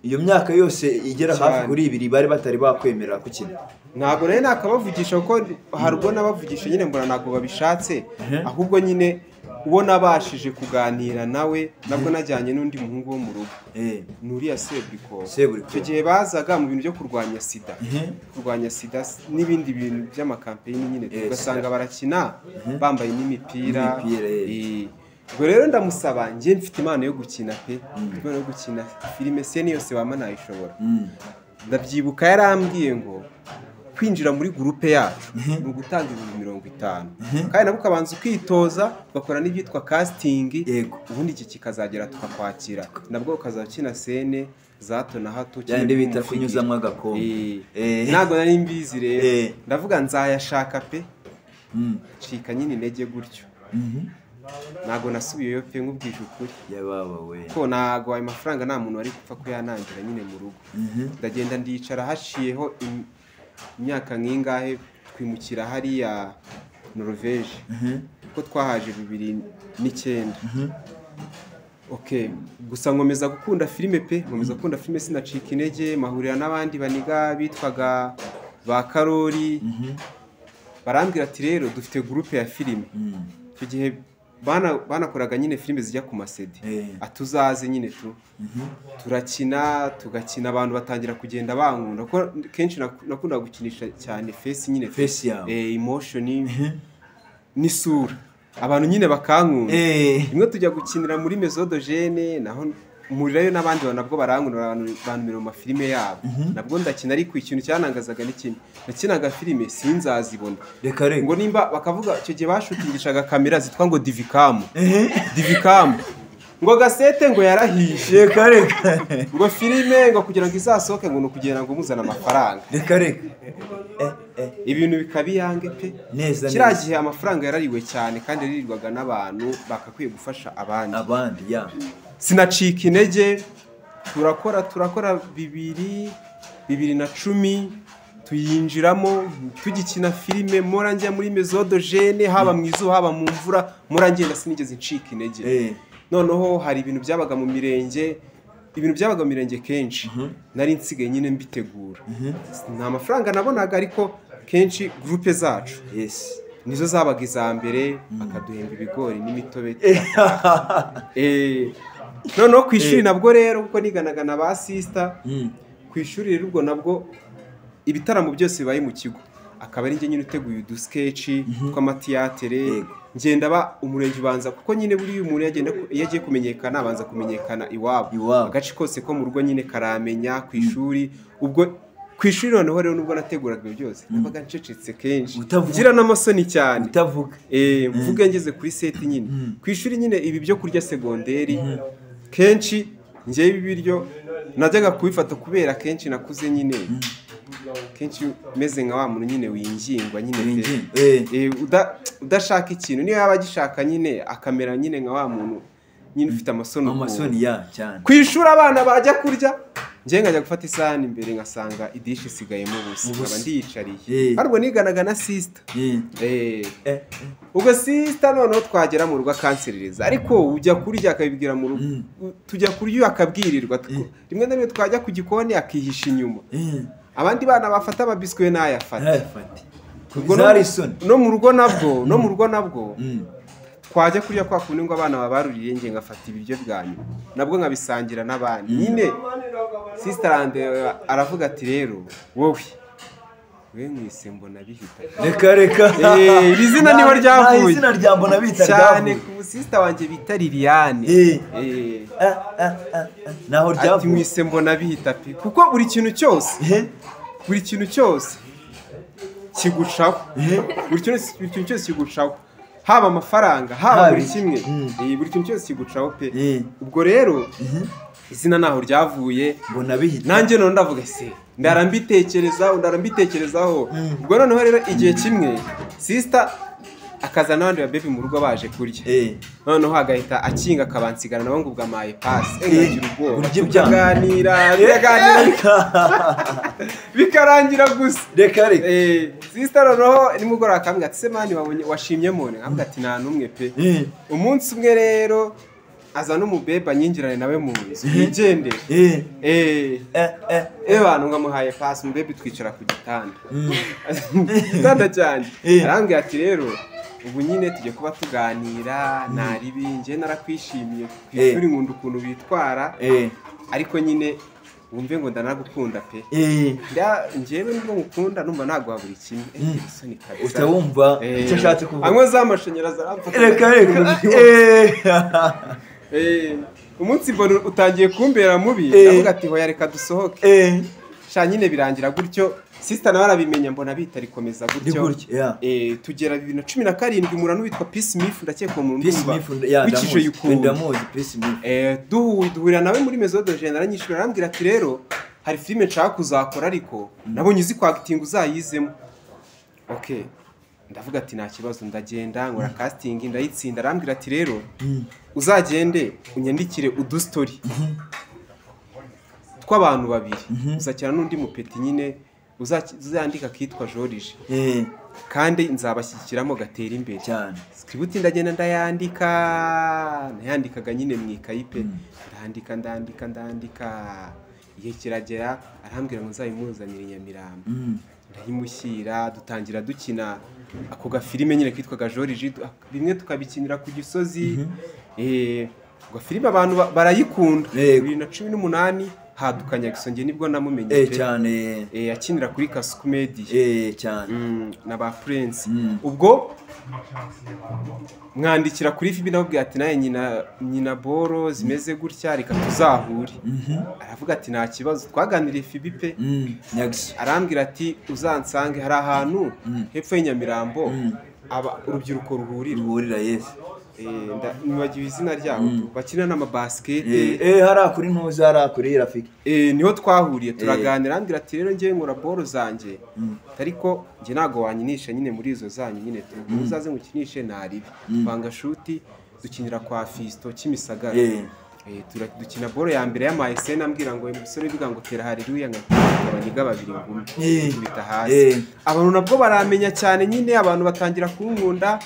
iyo myaka yose igera hafi kuri 2 bari batari bakwemera kukina ntabwo nari nakabavugisha kuko harubwo nabavugisha nyine mbona ntabwo babishatse ahubwo nyine ubona bashije kuganira nawe nabwo najyanye n'undi muhungu wo mu rugo nuriya Seburikoko icyo gihe bazaga mu bintu byo kurwanya sida n'ibindi bintu by'amakampeyini nyine tugasanga barakina bambaye n'imipira ubwo rero ndamusaba njye mfite impano yo gukina pe impano yo gukina filime sene yose wama nayishobora ndabyibuka yarambwiye ngo kwinjira muri groupe yacu ni ugutanga 50 kandi nabo ukabanza ukitoza ugakora n'ibyitwa casting ubundi iki kikazagera tukakwakira nabwo ukazakina sene zato na hato cyane bita kunyuzamwe agakoma ntago nari mbizi rero ndavuga nzayashaka pe cika nyine intege gutyo ntago nasubiyeyo pe nkubwije ukuri yababa we ko ntago ayo mafaranga nta muntu wari gupfa kuyanangira nyine mu rugo ndagenda ndicara hashiyeho imyaka nk'ingahe twimukira hariya Norvège ko twahaje 2009 gusa nkomeza gukunda filime pe sinacika intege mahurira n'abandi baniga bitwaga ba Karori barambwira ati rero dufite groupe ya filime icyo gihe banakoraga nyine filime zijya ku masede atuzaze nyine tugakina abantu batangira kugenda bankunda ko kenshi nakunda gukinisha cyane face yawe emotion n'isura abantu nyine bakankunda rimwe tujya gukinira muri Maison de Jeunes naho murirayo n'abandi nabwo barankunda abantu mu mafilime yabo nabwo ndakina ariko ikintu cyanangazaga n'ikindi nakinaga filime sinzazibona ngo nimba bakavuga icyo gihe bashutingishaga kamera zitwa ngo Divicam ngo gasete ngo yarahishe ngo filime ngo kugira ngo izasohoke ngo nukugira ngo muzana amafaranga ibintu bikabiyange pe kiriya gihe amafaranga yarariwe cyane kandi yaririrwaga n'abantu bakakwiye gufasha abandi sinacika intege turakora 2010 tuyinjiramo tugikina filime morangiye muri Maison de Jeunes haba mu izuba haba mu mvura morangenda sinigeze ncika intege noneho hari ibintu byabaga mu mirenge kenshi nari nsigaye nyine mbitegura nta mafaranga nabonaga ariko kenshi groupe zacu nizo zabaga iza mbere bakaduhemba ibigori n'imitobe noneho ku ishuri nabwo rero kuko niganaga na ba sister ku ishuri rero ubwo nabwo ibitaramo byose bibaye mu kigo akaba ari njye nyine uteguye udusketch tw'amatiyatere ngenda ba umurenge ubanza kuko nyine buri umuntu yagiye kumenyekana abanza kumenyekana iwabo agace kose ko mu rugo nyine karamenya ku ishuri ubwo ku ishuri noneho rero nubwo nateguraga ibyo byose nabaga ncecetse kenshi ngira n'amasoni cyane mvuge ngeze kuri set nyine ku ishuri nyine ibi byo kurya segonderi kenshi ngiye ibiryo najyaga kubifata kubera kenshi nakuze nyine kenshi umeze nka wa muntu nyine wingingwa nyine udashaka ikintu niyo yaba agishaka nyine akamera nyine nka wa muntu nyine ufite amasoni ya cyane. Kwishura abana bajya kurya njye nkajya gufata isahani imbere ngasanga idishi isigayemo ubusa nkaba ndiyicariye ariko niganaga na sister ubwo sister noneho twagera mu rugo akanserereza ariko ujya kurya akabibwira mu rugo tujya kurya akabwirirwa rimwe na rimwe twajya ku gikoni akihisha inyuma abandi bana bafata amabiswi n'ayafata no mu rugo nabwo twajya kurya kwa kundi ngo abana babaruriye nge ngafata ibiryo bwanyu nabwo nkabisangira n'abandi nyine sister aravuga ati rero wowe mwise mbona bihita reka iri zina niho ryavuye izina rya mbona bihita cyane ku sister wanjye bita Liliane naho ryavuye ati mwise mbona bihita pe kuko buri kintu cyose kigucaho buri kintu cyose kigucaho haba amafaranga haba buri kimwe buri kintu cyose kigucaho pe ubwo rero izina naho ryavuye mbona bihita nanjye none ndavuga se ndarambitekerezaho ubwo noneho rero igihe kimwe sister akaza n'abandi ba baby mu rugo baje kurya noneho agahita akinga akabansigana nabo ngo ubwo amaye pass ngira ubwoba tuganira bikarangira gusa reka sister noneho nimugora akambwira ati se mani washimye mone nkabwa ati nta numwe pe umunsi umwe rero aza n'umubeba nyingirane nawe mu nzu yigendera abantu ngamuhaye pass umubebe twicara ku gitanda cyane arambwira ati rero ubu nyine tujye kuba tuganira naribi nje narakwishimiye kwishuri nkunda ukuntu bitwara ariko nyine wumve ngo ndanagukunda pe njyewe nubwo ngukunda numva naguha buri kimwe isoni kabisa utawumva icyo ashatse kuvuga anywa z'amashanyarazi aramfata umunsi mbona utangiye kumbera mubi ndavuga ati hoya reka dusohoke sha nyine birangira gutyo sister nawe arabimenya mbona bita rikomeza gutyo tugera 2017 murano witwa Peace Mif ndakeka mu ndumva wikije yukunda duhurira nawe muri Maison de General nyishura arambwira ati rero hari filime nshaka kuzakora ariko nabonye uzi kwa acting uzayizemo ndavuga ati nta kibazo ndagenda nkora casting ndayitsinda arambwira ati rero uzagende unyandikire udustory tw'abantu babiri uzakira n'undi mupeti nyine uzandika kitwa George kandi nzabashyikiramo gatera imbere cyane script ndagenda ndayandikaga nyine mu ikayi pe ndandika igihe kiragera arambwira ngo nzayimuzanire Nyamirambo ndayimushyira dutangira dukina ako gafilime nyine kitwaga George bimwe tukabikinira ku Gisozi ngo filime abantu barayikunda 2018 hadukanya gisonge nibwo namumenye cyane akinira kuri Kasuku Media cyane na ba Prince ubwo mwandikira kuri FB nababwiye ati naye nyina boro zimeze gutya reka tuzahure aravuga ati nta kibazo twaganiriye FB pe arambwira ati uzansange hari ahantu hepfo y'Inyamirambo urubyiruko ruhurira nibagiwe izina ryabo bakina n'amabasket hari kuri ntuza hari kuri Rafiki niho twahuriye turaganira arambwira ati rero ngiye nkora boro zanjye ariko nge nago wanyinisha nyine muri izo zanyu nyine tuzaze ngukinishe naribi banga shuti dukinira kwa Fisto Kimisagara dukina boro ya mbere y'amahise nambwira ngo umusore biga ngo tera haleluya ngabanyiga babiri ngumi bita hasi abantu nabwo baramenya cyane nyine abantu batangira kunkunda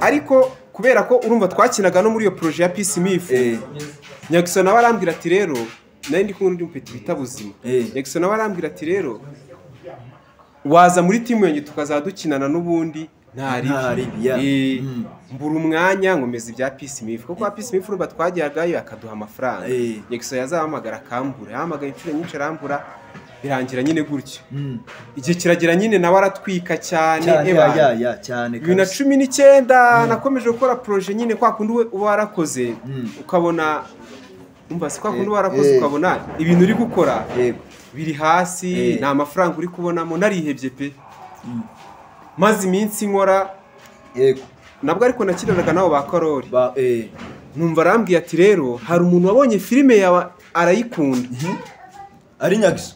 ariko kubera ko urumva twakinaga no muri iyo projet ya Peace Mif Nyagiso nawe arambwira ati rero nari ndi kumwe n'undi mupeti bita Buzima Nyagiso nawe arambwira ati rero waza muri timu yanjye tukazadukinana n'ubundi mbura umwanya ngomeza ibya Peace Mif kuko Peace Mif urumva twagiyagayo akaduha amafaranga Nyagiso yazahamagara akambura yahamagaye inshuro nyinshi arambura birangira nyine gutyo igihe kiragera nyine nawe aratwika cyane cyane 2019 nakomeje gukora projet nyine kwa kundi uba warakoze ukabona umbase kwa kundi warakoze ukabona ibintu uri gukora biri hasi nta mafaranga uri kubonamo narihebye pe maze iminsi nkora nabwo ariko nakiranaga nabo ba Karori numva arambwiye ati rero hari umuntu wabonye filime yawe arayikunda ari Nyagiso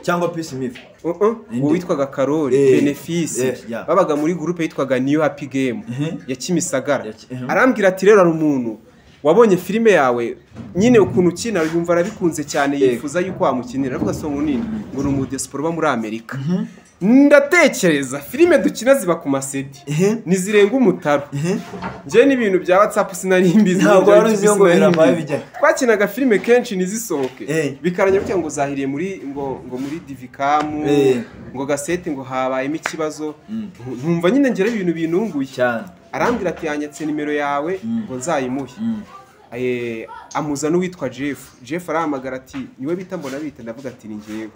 cyangwa Peace Miff uwo witwaga Karoli Benefice babaga muri groupe yitwaga New Happy Game ya Kimisagara arambwira ati rero ari umuntu wabonye filime yawe nyine ukuntu ukina yumva arabikunze cyane yifuza yuko wamukinira aravuga so ngunini ngo uri mu diaspora ba muri Amerika ndatekereza filime dukina ziba ku masedi nizirenga umutaro nje n'ibintu bya WhatsApp sinari mbizi ntabwo ari uzi ngo biramaye bijya twakinaga filime kenshi nizisohoke bikaranya byo ngo zahiriye muri ngo muri Divicam ngo gasete ngo habayemo ikibazo ntumva nyine ngere ibintu binunguye cyane arambwira ati yanyetse nimero yawe ngo nzayimuhe amuza n'uwitwa Jeff arahamagara ati niwe bita mbona bita ndavuga ati ni ngewe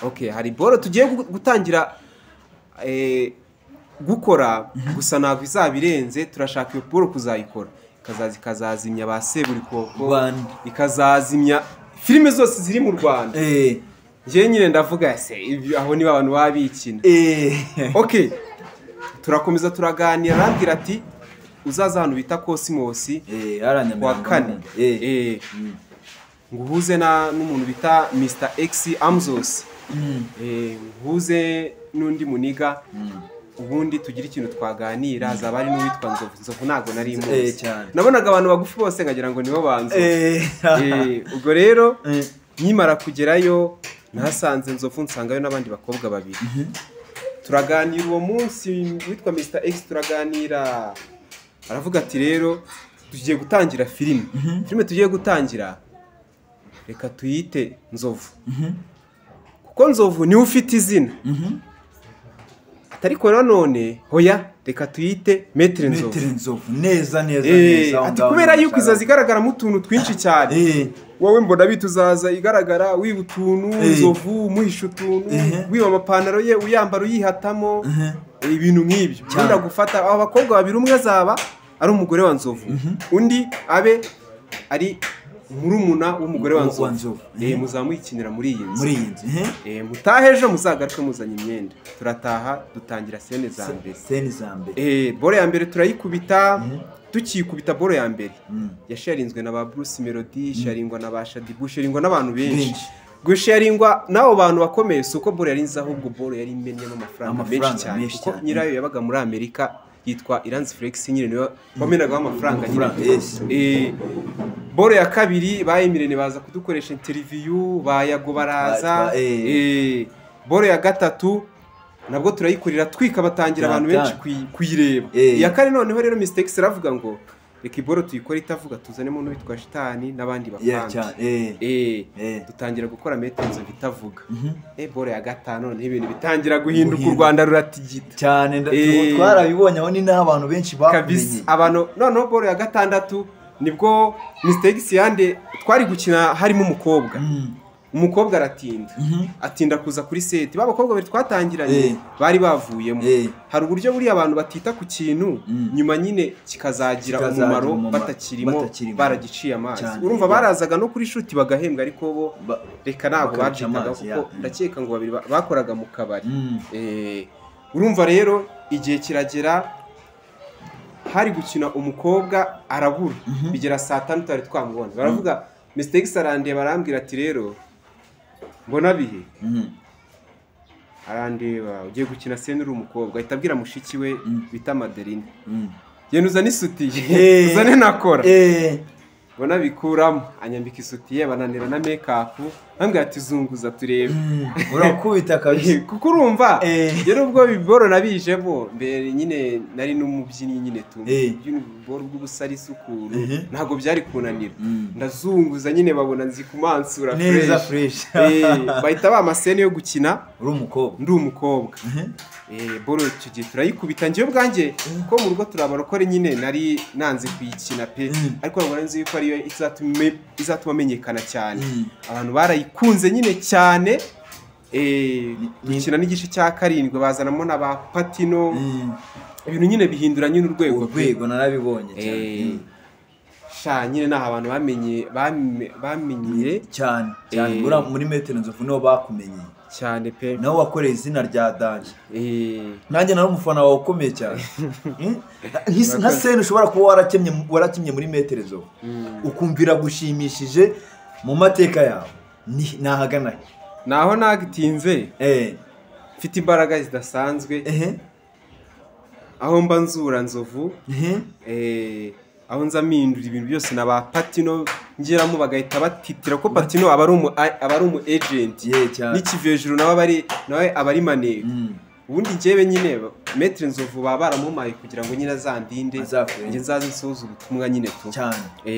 okay hari boro tugiye gutangira gukora gusa ntabwo izabirenze turashaka iyo boro kuzayikora ikazazimya ba Seburikoko ikazazimya filime zose ziri mu Rwanda ngiye nyine ndavuga se aho ni abantu babikina okay turakomeza turaganira arambwira ati uzaza hano bita Cosmos wa kane nguhuze n'umuntu bita Mr X Amzos nguhuze n'undi muniga ubundi tugira ikintu twaganira azaba ari n'uwitwa Nzovu ntago nari muzi nabonaga abantu bagufi bose ngagira ngo nibo banzo ubwo rero nyimara kugerayo nahasanze Nzovu nsangayo n'abandi bakobwa babiri turaganira uwo munsi witwa Mr X turaganira aravuga ati rero tugiye gutangira filime tugiye gutangira reka tuyite Nzovu kuko Nzovu ni ufite izina atari ko nanone hoya reka tuyite Maître Nzovu neza ati kubera yuko izazigaragara mu tuntu twinshi cyane wowe mbona bituzaza igaragara wiba utuntu Nzovu umuhisha utuntu wiba amapantaro ye uyambara uyihatamo ibintu nk'ibyo cyangwa gufata aba bakobwa babiri umwe azaba ari umugore wa Nzovu undi abe ari murumuna w'umugore wa Nzovu muzamuyikinira muri iyi nzu mutahe ejo muzagaruke muzanye imyenda turataha dutangira scene za mbere boro ya mbere turayikubita tukikubita boro ya mbere yasharinzwe na ba Bruce Melody sharingwa na ba Shadibu sharingwa n'abantu benshi gusharingwa nabo bantu bakomeye suko boro yarinze ahubwo boro yari imenyemo amafaranga menshi cyane kuko nyirayo yabaga muri Amerika yitwa Iranzi Flex nyine niwe wamenaga amafaranga nyine boro ya kabiri bayimirene baza kudukoresha interview bayago baraza boro ya gatatu nabwo turayikorera twika batangira abantu benshi kuyireba ya kane noneho rero Mr X aravuga ngo reka iboro tuyikora itavuga tuzane muntu bitwa Shitani n'abandi bakanda dutangira gukora Maître Nzovu itavuga boro ya gatanu none ibintu bitangira guhinduka u Rwanda ruratigita cyane twarabibonye aho ni naho abantu benshi bakumenye abantu noneho boro ya gatandatu nibwo Mr X yande twari gukina harimo umukobwa atinda kuza kuri set babakobwa bari twatangiranye bari bavuyemo hari uburyo buri abantu batita ku kintu nyuma nyine kikazagira umumaro batakirimo baragiciye amazi urumva barazaga no kuri shoot bagahembwa ariko bo reka ntabwo bacitaga kuko ndakeka ngo babiri bakoraga mu kabari urumva rero igihe kiragera hari gukina umukobwa arabura bigera saa 5 tari twamubona baravuga Mr X arandeba barambwira ati rero mbona bihe arandeba ugiye gukina scene uri umukobwa ahitabwira mushiki we bita Madeline yenu uzane isutiye uzane nakora bona bikuramo anyambika isutiye bananira na makeup ambwira ati zunguza turebe urakubita kabisa kuko urumva rero ubwo biboro nabijemo mbere nyine nari n'umubyinnyi nyine biboro bw'ubusari sukuru ntago byari kunanira ndazunguza nyine babona nzi kumansura fresh bahita bamasene yo gukina uri umukobwa boro tugiye turayikubita ngiye bwanjye ko mu rugo turabarokore nyine nari nanze kuyikina pe ariko nabwo nzi yuko ariyo izatuma amenyekana cyane abantu barayikunze nyine cyane dukina n'igice cya 7 bazanamo na ba Patino ibintu nyine bihindura nyine urwego narabibonye cyane nyine naho abantu bamenye cyane muri Maître Nzovu no bakumenye cyane pe nawe wakoreye izina rya Danje nanjye nari umufana wawe ukomeye cyane nka scene ushobora kuba warakimye muri Maître Nzovu ukumvira gushimishije mu mateka yawe nahagana naho nagitinze mfite imbaraga zidasanzwe aho mba nzura nzovu aho nza mpindura ibintu byose na ba Patino ngeramo bagahita batitira ko Patino aba ari umu agent n'ikivejuru nawe abari maneko ubundi njyewe nyine Maître Nzovu baba baramumaye kugira ngo nyine azandinde njye nzaze nsoza ubutumwa nyine tu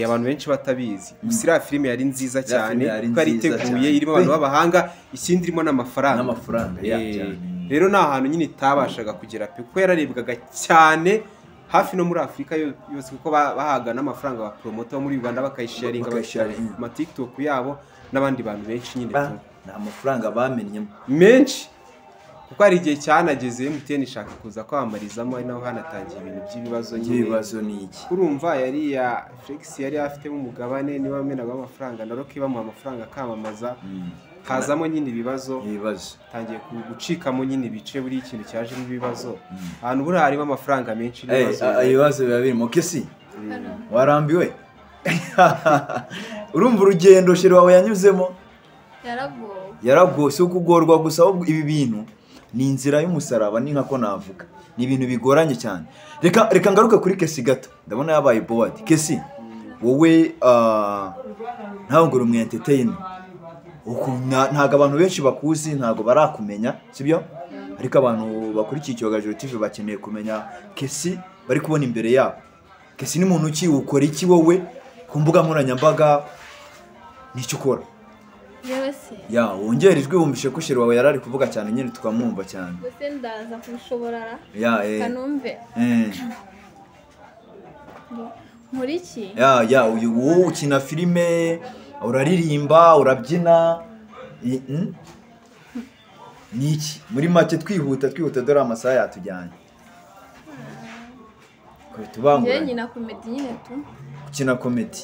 abantu benshi batabizi gusa iriya filime yari nziza cyane kuko ari iteguye irimo abantu b'abahanga ikindi irimo n'amafaranga rero nta hantu nyine itabashaga kugera pe kuko yararebwaga cyane hafi no muri Afrika yose kuko bahaga n'amafaranga ba promoter muri Uganda bakayisharinga ma TikTok yabo n'abandi bantu benshi nyine tu nta mafaranga bamenyemo menshi kuko ari igihe cyanageze MTN ishaka kuza kwamarizamo ari naho hanatangiye ibintu by'ibibazo ni iki urumva yari ya Felix yari afitemo umugabane niba amenaga amafaranga na Rocky bamuha amafaranga akamamaza hazamo nyine ibibazo tangiye gucikamo nyine ibice buri ikintu cyaje n'ibibazo ahantu buri harimo amafaranga menshi ibibazo biba birimo Kesi warambiwe urumva urugendo sheri wawe yanyuzemo yaragose ukugorwa gusa ahubwo ibi bintu ni inzira y'umusaraba ni nkako navuga ni ibintu bigoranye cyane reka ngaruke kuri Kesi gato ndabona yabaye board Kesi wowe ntabwo uri umu entertainer ntago abantu benshi bakuzi ntago barakumenya sibyo ariko abantu bakurikiye Icyogajuru TV bakeneye kumenya Kesi bari kubona imbere yabo Kesi ni muntu ki ukora iki wowe ku mbuga nkoranyambaga nicyo ukora wongera ijwi wumvishe ko sheri wawe yarari kuvuga cyane nyine tukamwumva cyane gusa ndaza kubishobora kanumve muri ki uyu ukina filime uraririmba urabyina niki muri make twihuta dore amasaha yatujyanye tubangura nyina comedy nyine tu ukina comedy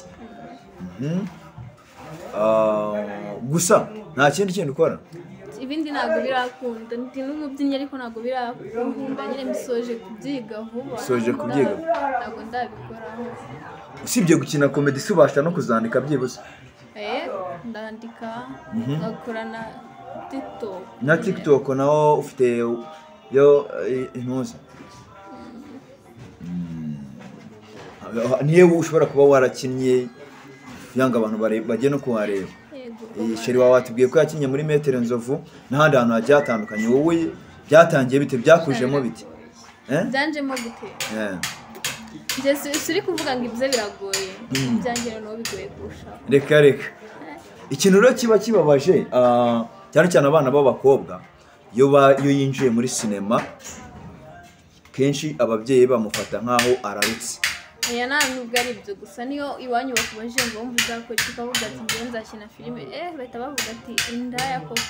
gusa nta kindi kintu ukora ibindi ntago birakunda ndi n'umubyinnyi ariko ntago birakunda nyine misoje kubyiga vuba ntago ndabikoraho usibye gukina comedy subasha no kuzandika byibuze ndandika ngakora na TikTok naho ufite yo intuza niyo ushobora kuba warakinnye yanga abantu bagiye no kuhareba sheri wawe atubwiye ko yakinnye muri Maître Nzovu n'ahandi hantu hagiye hatandukanye wowe byatangiye bite byakujemo bite byanjemo gute suri kuvuga ngo ibyo biragoye byanjye no bigoye kurusha reka ikintu rero kiba kibabaje cyane cyane abana b'abakobwa iyo yinjiye muri sinema kenshi ababyeyi bamufata nkaho ararutse nta nubwo ari ibyo gusa niyo iwanyu bakubaje ngo wumve uzakora icyo ukavuga ati ngiye nzakina filime bahita bavuga ati indaya koko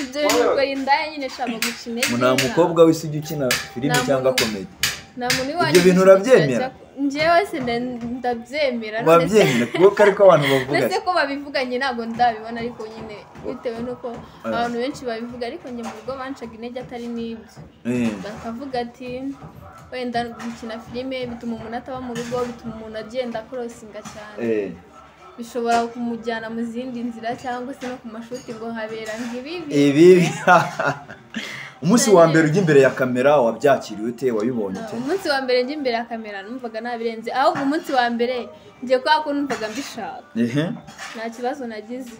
ibyo bintu indaya nyine shaka gukina nta mukobwa wese ujya ukina filime cyangwa komedi nta muntu iwanyu ibyo bintu urabyemera njyewe se ndabyemera kuko ariko abantu bavuga ndetse ko babivuganye ntabwo ndabibona ariko nyine bitewe nuko abantu benshi babivuga ariko njye mu rugo bancaga intege atari n'ibyo bakavuga ati wenda gukina filime bituma umuntu ataba mu rugo bituma umuntu agenda akorosinga cyane bishobora kumujyana mu zindi nzira cyangwa se no ku mashuti ngo habera nk'ibibi umunsi wa mbere ujya imbere ya kamera wabyakiriye ute wabibonye ute umunsi wa mbere njya imbere ya kamera numvaga nabirenze ahubwo umunsi wa mbere ngiye kwa ko numvaga mbishaka nta kibazo nagize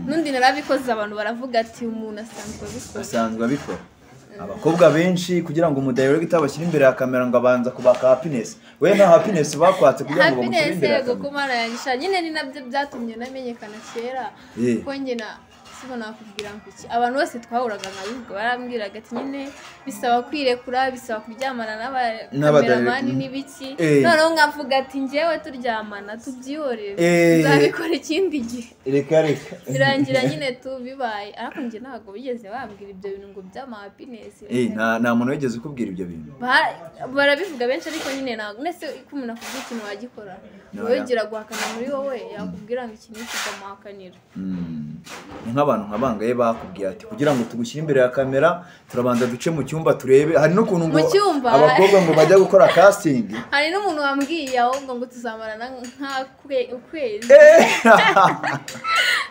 n'undi narabikoze abantu baravuga ati umuntu asanzwe abikora abakobwa benshi kugira ngo umudirector abashyire imbere ya kamera ngo abanza kubaka happiness we na happiness bakwatse kugira ngo bamushyire imbere ya kamera kumara yagisha nyine ni nabyo byatumye namenyekana kera ko njye sibo nakubwira ngo iki abantu bose twahuraga nkabivuga barambwiraga ati nyine bisaba kwirekura bisaba kuryamana n'abakameraman n'ibiki noneho nkavuga ati njyewe turyamana tubyihorere nzabikora ikindi gihe reka birangira nyine tubibaye ariko njye ntabwo bigeze bambwira ibyo bintu ngo byama happiness nta muntu wigeze ukubwira ibyo bintu barabivuga benshi ariko nyine ntabwo nese ko umuntu akubwira ikintu wagikora wowe gira guhakana muri wowe yakubwira ngo iki n'iki ukamuhakanira nk'abantu nkabangaye bakubwiye ati kugira ngo tugushyire imbere ya kamera turabanza duce mu cyumba turebe hari no kuntu ngo abakobwa ngo bajya gukora casting hari n'umuntu wambwiye ahubwo ngo tuzamarana ukwezi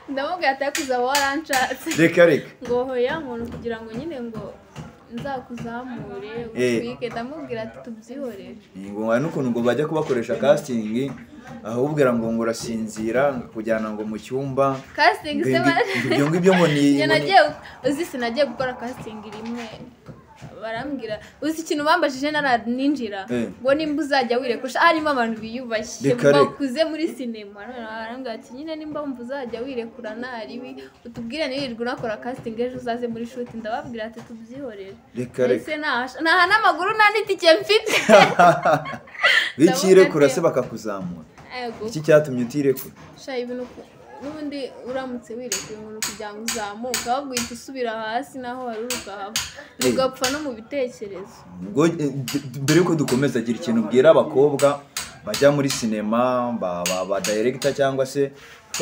ndamubwira ati kuzaba waranshatse reka ngo hoya umuntu kugira ngo nyine ngo nzakuzamure utwike ndamubwira ati tubyihorere ngo hari n'ukuntu ngo bajya kubakoresha casting ahubwira ngo urasinzira kujyana ngo mu cyumba casting se ibyo ngo ni nagiye uzi sinagiye gukora casting rimwe barambwira uzi ikintu bambajije ninjira ngo nimba uzajya wirekusha harimo abantu biyubashye bakuze muri sinema barambwira ati nyine nimba wumva uzajya wirekura naribi utubwire nirirwa unakora casting ejo uzaze muri shoot ndababwira ati tubyihorere ese naha n'amaguru nta n'itike mfite bikirekura se bakakuzamura iki cyatumye utirekura ibintu n'ubundi uramutse wirekuye umuntu kugira ngo uzamuke ahubwo uhita usubira hasi naho wari ukahava ugapfa no mu bitekerezo mbere yuko dukomeza agira ikintu ubwira abakobwa bajya muri sinema ba director cyangwa se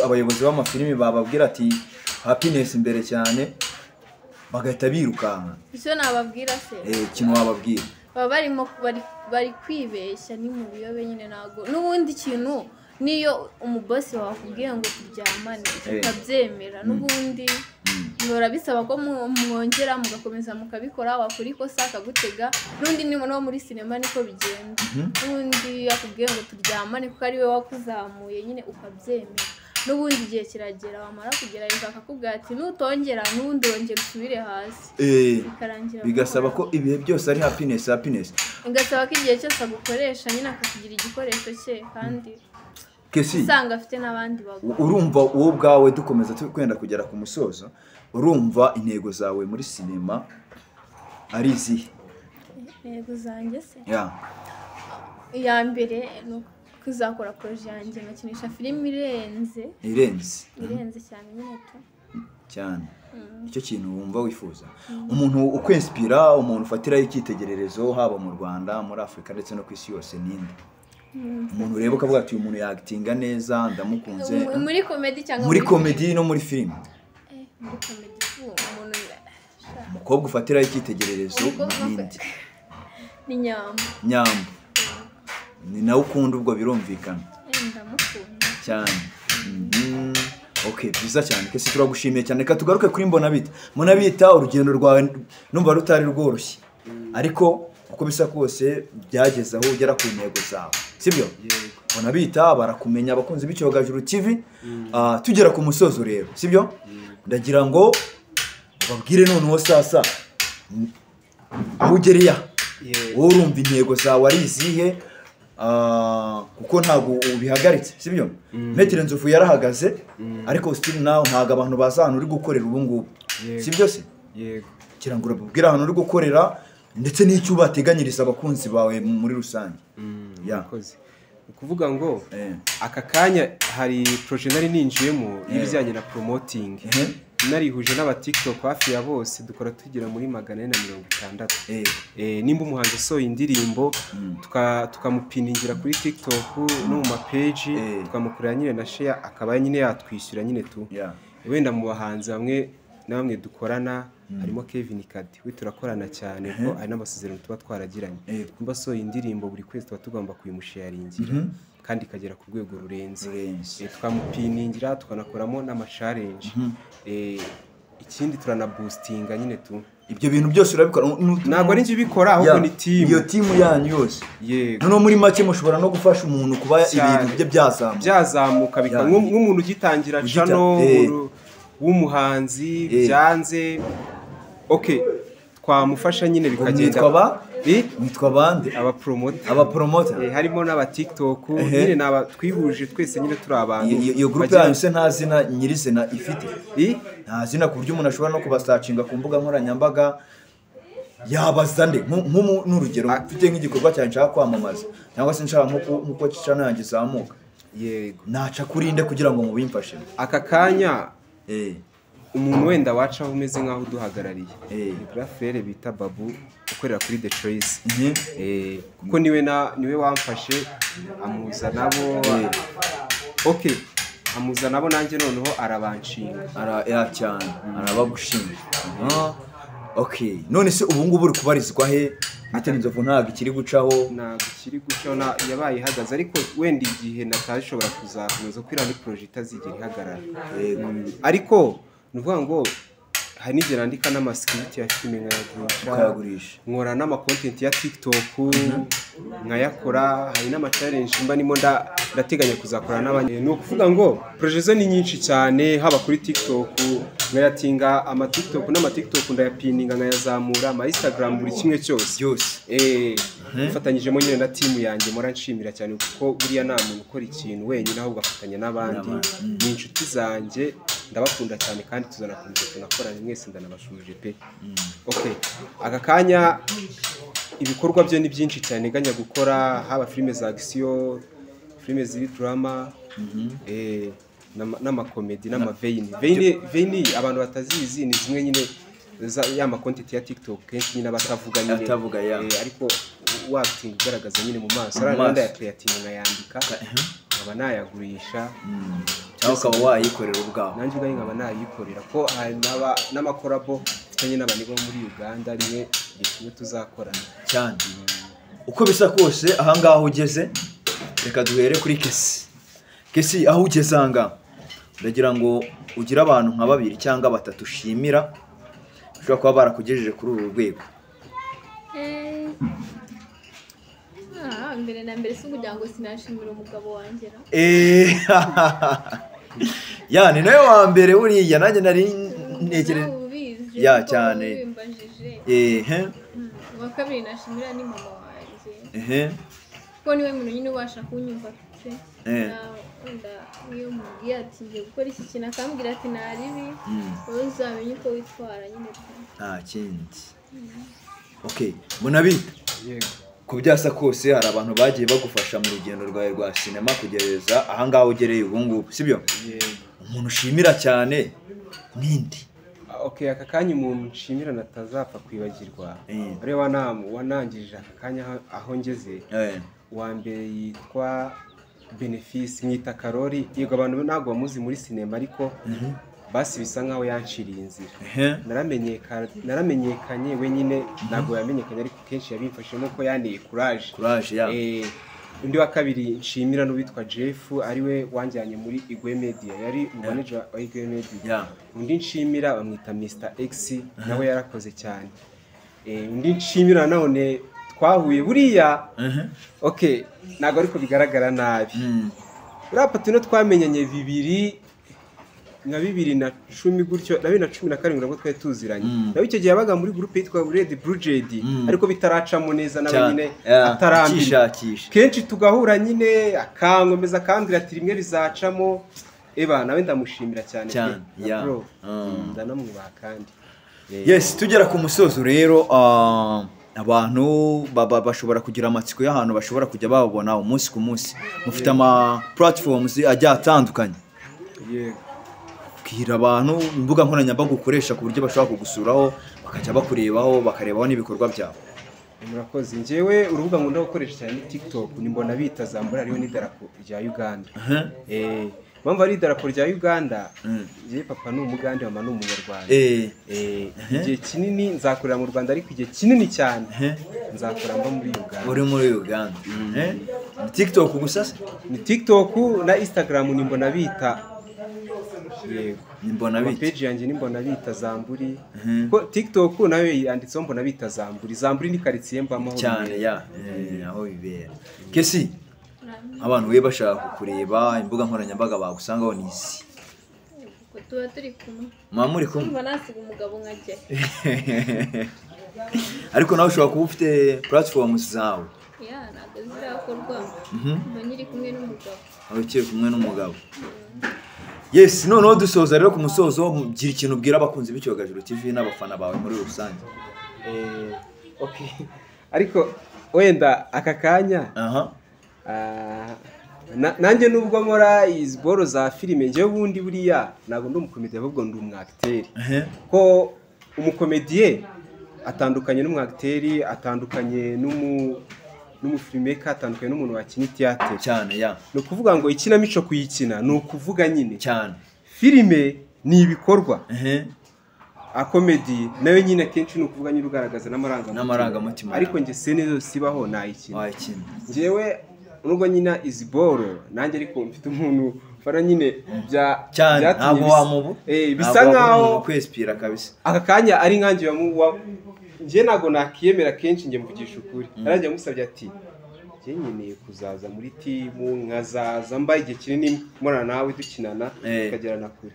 abayobozi b'amafilimi bababwira ati happiness imbere cyane bagahita birukanka icyo nababwira se ikintu wababwira baba barimo bari kwibeshya ni mu biyobe nyine ntago n'ubundi kintu niyo umubosi wakubwiye ngo turyamane ukabyemera n'ubundi bihora bisaba ko mwongera mugakomeza mukabikora wakora ikosa akagutega n'undi no muri sinema niko bigenda n'ubundi yakubwiye ngo turyamane kuko ari we wakuzamuye nyine ukabyemera n'ubundi igihe kiragera wamara kugera akakubwira ati nutongera n'ubundi wongera usubire hasi bigasaba ko ibihe byose ari happiness bigasaba ko igihe cyose agukoresha nyine akakugira igikoresho cye kandi usanga afite n'abandi bagore urumva wowe ubwawe dukomeza kwenda kugera ku musozo urumva intego zawe muri sinema ari izihe intego zanjye se iya mbere ni kuzakora projet yanjye ngakinisha filime irenze cyane nyine cyane icyo kintu wumva wifuza umuntu ukwinspira umuntu ufatiraho icyitegererezo haba mu Rwanda muri Afurika ndetse no ku isi yose ninde umuntu ureba ukavuga ati uyu muntu yagitinga neza ndamukunze muri comedy cyangwa muri comedy no muri film muri comedy umuntu umukobwa ufatiraho icyitegererezo ninde ni Nyambo ni nawe ukunda ubwo birumvikana ndamukunda cyane okay byiza cyane kese turagushimiye cyane reka tugaruke kuri Mbonabita urugendo rwawe numva rutari rworoshye ariko uko bisa kose byageze aho ugera ku ntego zawe sibyo Mbonabita barakumenya abakunzi b'Icyogajuru TV tugera ku musozo rero sibyo ndagira ngo babwire noneho sasa ugereya wowe urumva intego zawe ari izihe kuko ntago ubihagaritse sibyo Metero Nzovu yarahagaze ariko still now ntago abantu bazana uri gukorera ubu ngubu sibyo se yego kirangura babwira ahantu uri gukorera ndetse n'icyo ubateganyiriza abakunzi bawe muri rusange yakoze ukuvuga ngo aka kanya hari projet nari ninjiyemo y'ibijyanye na promoting narihuje n'aba TikTok hafi ya bose dukora tugira muri 460 nimba umuhanzi soye indirimbo tukamupiningira kuri TikTok no mu page tukamukorera nyine na share akaba nyine yatwishyura nyine tu wenda mu bahanzi bamwe na bamwe dukorana harimo Kevin Kadi we turakorana cyane ko ari n'amasezerano tuba twaragiranye nimba soye indirimbo buri kwezi tuba tugomba kuyimusharingira kandi kagera ku rwego rurenze twamupiningira tukanakoramo n'ama-challenge ikindi turana boostinga nyine tu ibyo bintu byose urabikora ntabwo ari njye bikora ahubwo ni team iyo team yanyu yose no muri make mushobora no gufasha umuntu kuba ibintu bye byazamuka nk'umuntu ugitangira cano w'umuhanzi byanze okay twamufasha nyine bikagenda nitwa bande abapromoter harimo n'aba TikTok nyine naba twihuje twese nyine turi abantu iyo group yanyu se nta zina nyirizina ifite nta zina ku buryo umuntu ashobora no kubasacinga ku mbuga nkoranyambaga yabaza nde n'urugero mfite nk'igikorwa cyane nshaka kwamamaza cyangwa se nshaka nkuko cicana yanjye zamuka yego naca kurinde kugira ngo mubimfashe aka kanya umuntu wenda wacaho umeze nkaho uduhagarariye Grafere bita Babu ukorera kuri The Choice kuko niwe wamfashe amuza nabo okay amuza nabo nanjye noneho arabanshinga cyane arabagushinga. Okay, none se ubu ngubu uri kubarizwa he? Bitari inzovu ntabwo ikiri gucaho yabaye ihagaze, ariko wenda igihe natashobora kuzakomeza kwira muri projet itazigera ihagarara. Ariko nuvuga ngo hari n'igihe nandika n'amascript ya filime nkayagurisha, nkora n'amacontent ya TikTok nkayakora, hari n'ama-challenge mba nimo ndateganya kuzakora n'abandi. Ni ukuvuga ngo projet zo ni nyinshi cyane, haba kuri TikTok ngayatinga ama-TikTok n'ama-TikTok ndayapininga nkayazamura, ama-Instagram buri kimwe cyose ufatanyijemo nyine na team yanjye mora nshimira cyane, kuko buriya nta muntu ukora ikintu wenyine ahubwo afatanya n'abandi. Ni inshuti zanjye ndabakunda cyane kandi tuzanakomeza tunakorana mwese, ndanabashuje pe. Okay, aka kanya ibikorwa byo ni byinshi cyane ganya gukora, haba filime za action, filime ziri drama, n'amakomedi n'amaveyini abantu batazizi ni zimwe nyine ya makontent ya TikTok kenshi nyine batavuga nyine ariko acting ugaragaza nyine mu maso aranda ya creative nkayandika nkaba nayagurisha cyangwa ukaba wayikorera ubwawe. Nanjye ubwaye nkaba nayikorera ko hari n'amakorabo mfitanye n'abandi bo muri Uganda rimwe igihe tuzakorana cyane. Uko bisa kose ahangaha ugeze, reka duhere kuri Kesi aho ugeze anga, ndagira ngo ugire abantu nka 2 cyangwa 3 ushimira ushobora kuba barakugejeje kuri uru rwego. Mbere na mbere si kugira ngo sinashimira umugabo wanjye ni nawe wa mbere buriya nanjye nari ntekereza cyane. Wa kabiri nashimira ni mama wanjye, kuko niwe muntu nyine ubasha kunyumva pe. Niyo mubwiye ati ngiye gukora iki kintu akambwira ati naribi, wowe uzamenye uko witwara nyine nta kindi. Okay, munabita ku byasa kose hari abantu bagiye bagufasha mu rugendo rwawe rwa sinema kugereza ahangaha ugereye ubu ngubu, sibyo? Umuntu ushimira cyane nindi? Okay, aka kanya umuntu nshimira natazapfa kwibagirwa ari wanangirije aka kanya aho ngeze. Wa mbere yitwa Benefice mwita Karori, yego abantu ntabwo bamuzi muri sinema ariko basi bisa nkaho yanshiriye inzira. Naramenyekanye wenyine ntabwo yamenyekanye, ariko kenshi yabimfashemo ko yaneye courage. Undi wa kabiri nshimira n'uwitwa Jeff, ariwe wanjyanye muri Igwe Media, yari manager wa Igwe Media. Undi nshimira bamwita Mr X, nawe yarakoze cyane. Undi nshimira none twahuye buriya okay ntabwo ariko bigaragara nabi. Urapa tuno twamenyanye 2010 gutyo na 2017 nabwo twari tuziranye. Nawe icyo gihe yabaga muri groupe yitwa Red Blue Jade, ariko bitaracamo neza nawe nyine atarambira. Kenshi tugahura nyine akangomeza kambira ati rimwe bizacamo. Nawe ndamushimira cyane bro. Ndanamwubaha kandi. Yes, tugera ku musozo rero, abantu bashobora kugira amatsiko y'ahantu bashobora kujya babona umunsi ku munsi. Mufite ama platforms ajya atandukanye. Bwira abantu imbuga nkoranyambaga ukoresha ku buryo bashobora kugusuraho bakajya bakurebaho bakarebaho n'ibikorwa byawe. Murakoze. Njyewe urubuga nkunda gukoresha cyane TikTok ni mbona bita Zambura, ariyo ni idarapo rya Uganda. Mpamvu ari idarapo rya Uganda, njye papa ni umugande, mama ni umunyarwanda. Igihe kinini nzakorera mu Rwanda, ariko igihe kinini cyane nzakora mba muri Uganda. Uri muri Uganda. TikTok gusa? Ni TikTok na Instagram ni mbona bita nimbona bita page yanjye nimbona bita Zamburi. Ko TikTok nayo yanditseho mbona bita Zamburi. Zamburi ni quartier mbamo cyane aho bibera. Kesi abantu we bashaka kukureba imbuga nkoranyambaga bagusangaho nisi? Tuba turi kumwe. Muri kumwe? Mba nasiga umugabo nkajye. Ariko nawe ushobora kuba ufite platforms zawe? Ntabwo zirakorwa. Mba nyiri kumwe n'umugabo. Aho ukiri kumwe n'umugabo. Yes, noneho dusoza rero ku musozo, gira ikintu ubwira abakunzi b'Icyogajuru TV n'abafana bawe muri rusange. Okay. Ariko wenda aka kanya nanjye nubwo nkora izboro za filime, njyewe bundi buriya ntabwo ndi umukomediye ahubwo ndi umwacteur. Ko umukomediye atandukanye n'umwacteur, atandukanye n'umufilmmaker atandukanye n'umuntu wakina theater cyane ya no kuvuga ngo ikinamico kuyikina no kuvuga nyine cyane filime ni ibikorwa a comedy nayo nyine kenshi no kuvuga nyine ugaragaza n'amarangamutima ariko nge sene zose sibaho nayikina ngewe nubwo nyina iziboro nanjye ariko mfite umuntu fara nyine ntabwo wamubu bisa nkaho kwespira kabisa aka kanya ari nkanjye nje nago nakiyemera kenshi nge mvugisha ukuri arajya musabye ati nge nkeneye kuzaza muri timu nkazaza mbaye igihe kinini murana nawe dukinana tukagerana kure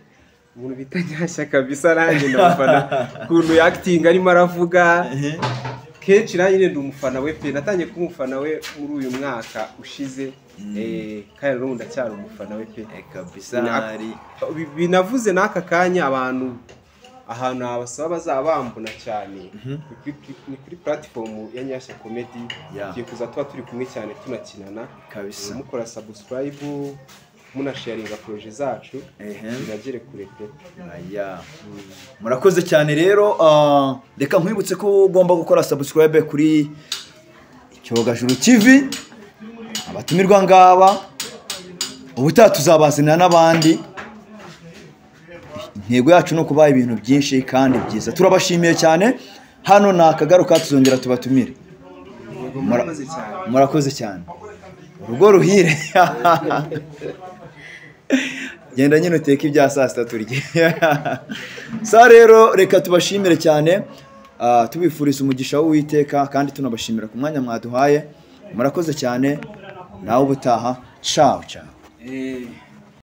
umuntu bita Nyashya kabisa nanjye ndamufana kuntu acting arimo aravuga kenshi nanjye ndi umufana we pe natangiye kumufana we muri uyu mwaka ushize kandi rero ndacyari umufana we pe kabisa binavuze n'aka kanya abantu ahantu abasaba bazabambuna cyane ni kuri platform ya Nyashya Comedy giye kuza tuba turi kumwe cyane tunakinana kabisa mukora subscribe munasharinga projet zacu biragere kure pe murakoze cyane rero reka nkwibutse ko ugomba gukora subscribe kuri Icyogajuru TV abatumirwa ngaba ubutaha tuzabazana n'abandi intego yacu no kubaha ibintu byinshi kandi byiza turabashimiye cyane hano nakagaruka tuzongera tubatumire murakoze cyane urugo ruhire genda nyine uteka ibya saa sita turye sa rero reka tubashimire cyane tubifuriza umugisha w'Uwiteka kandi tunabashimira ku mwanya mwaduhaye murakoze cyane nawe ubutaha ciao ciao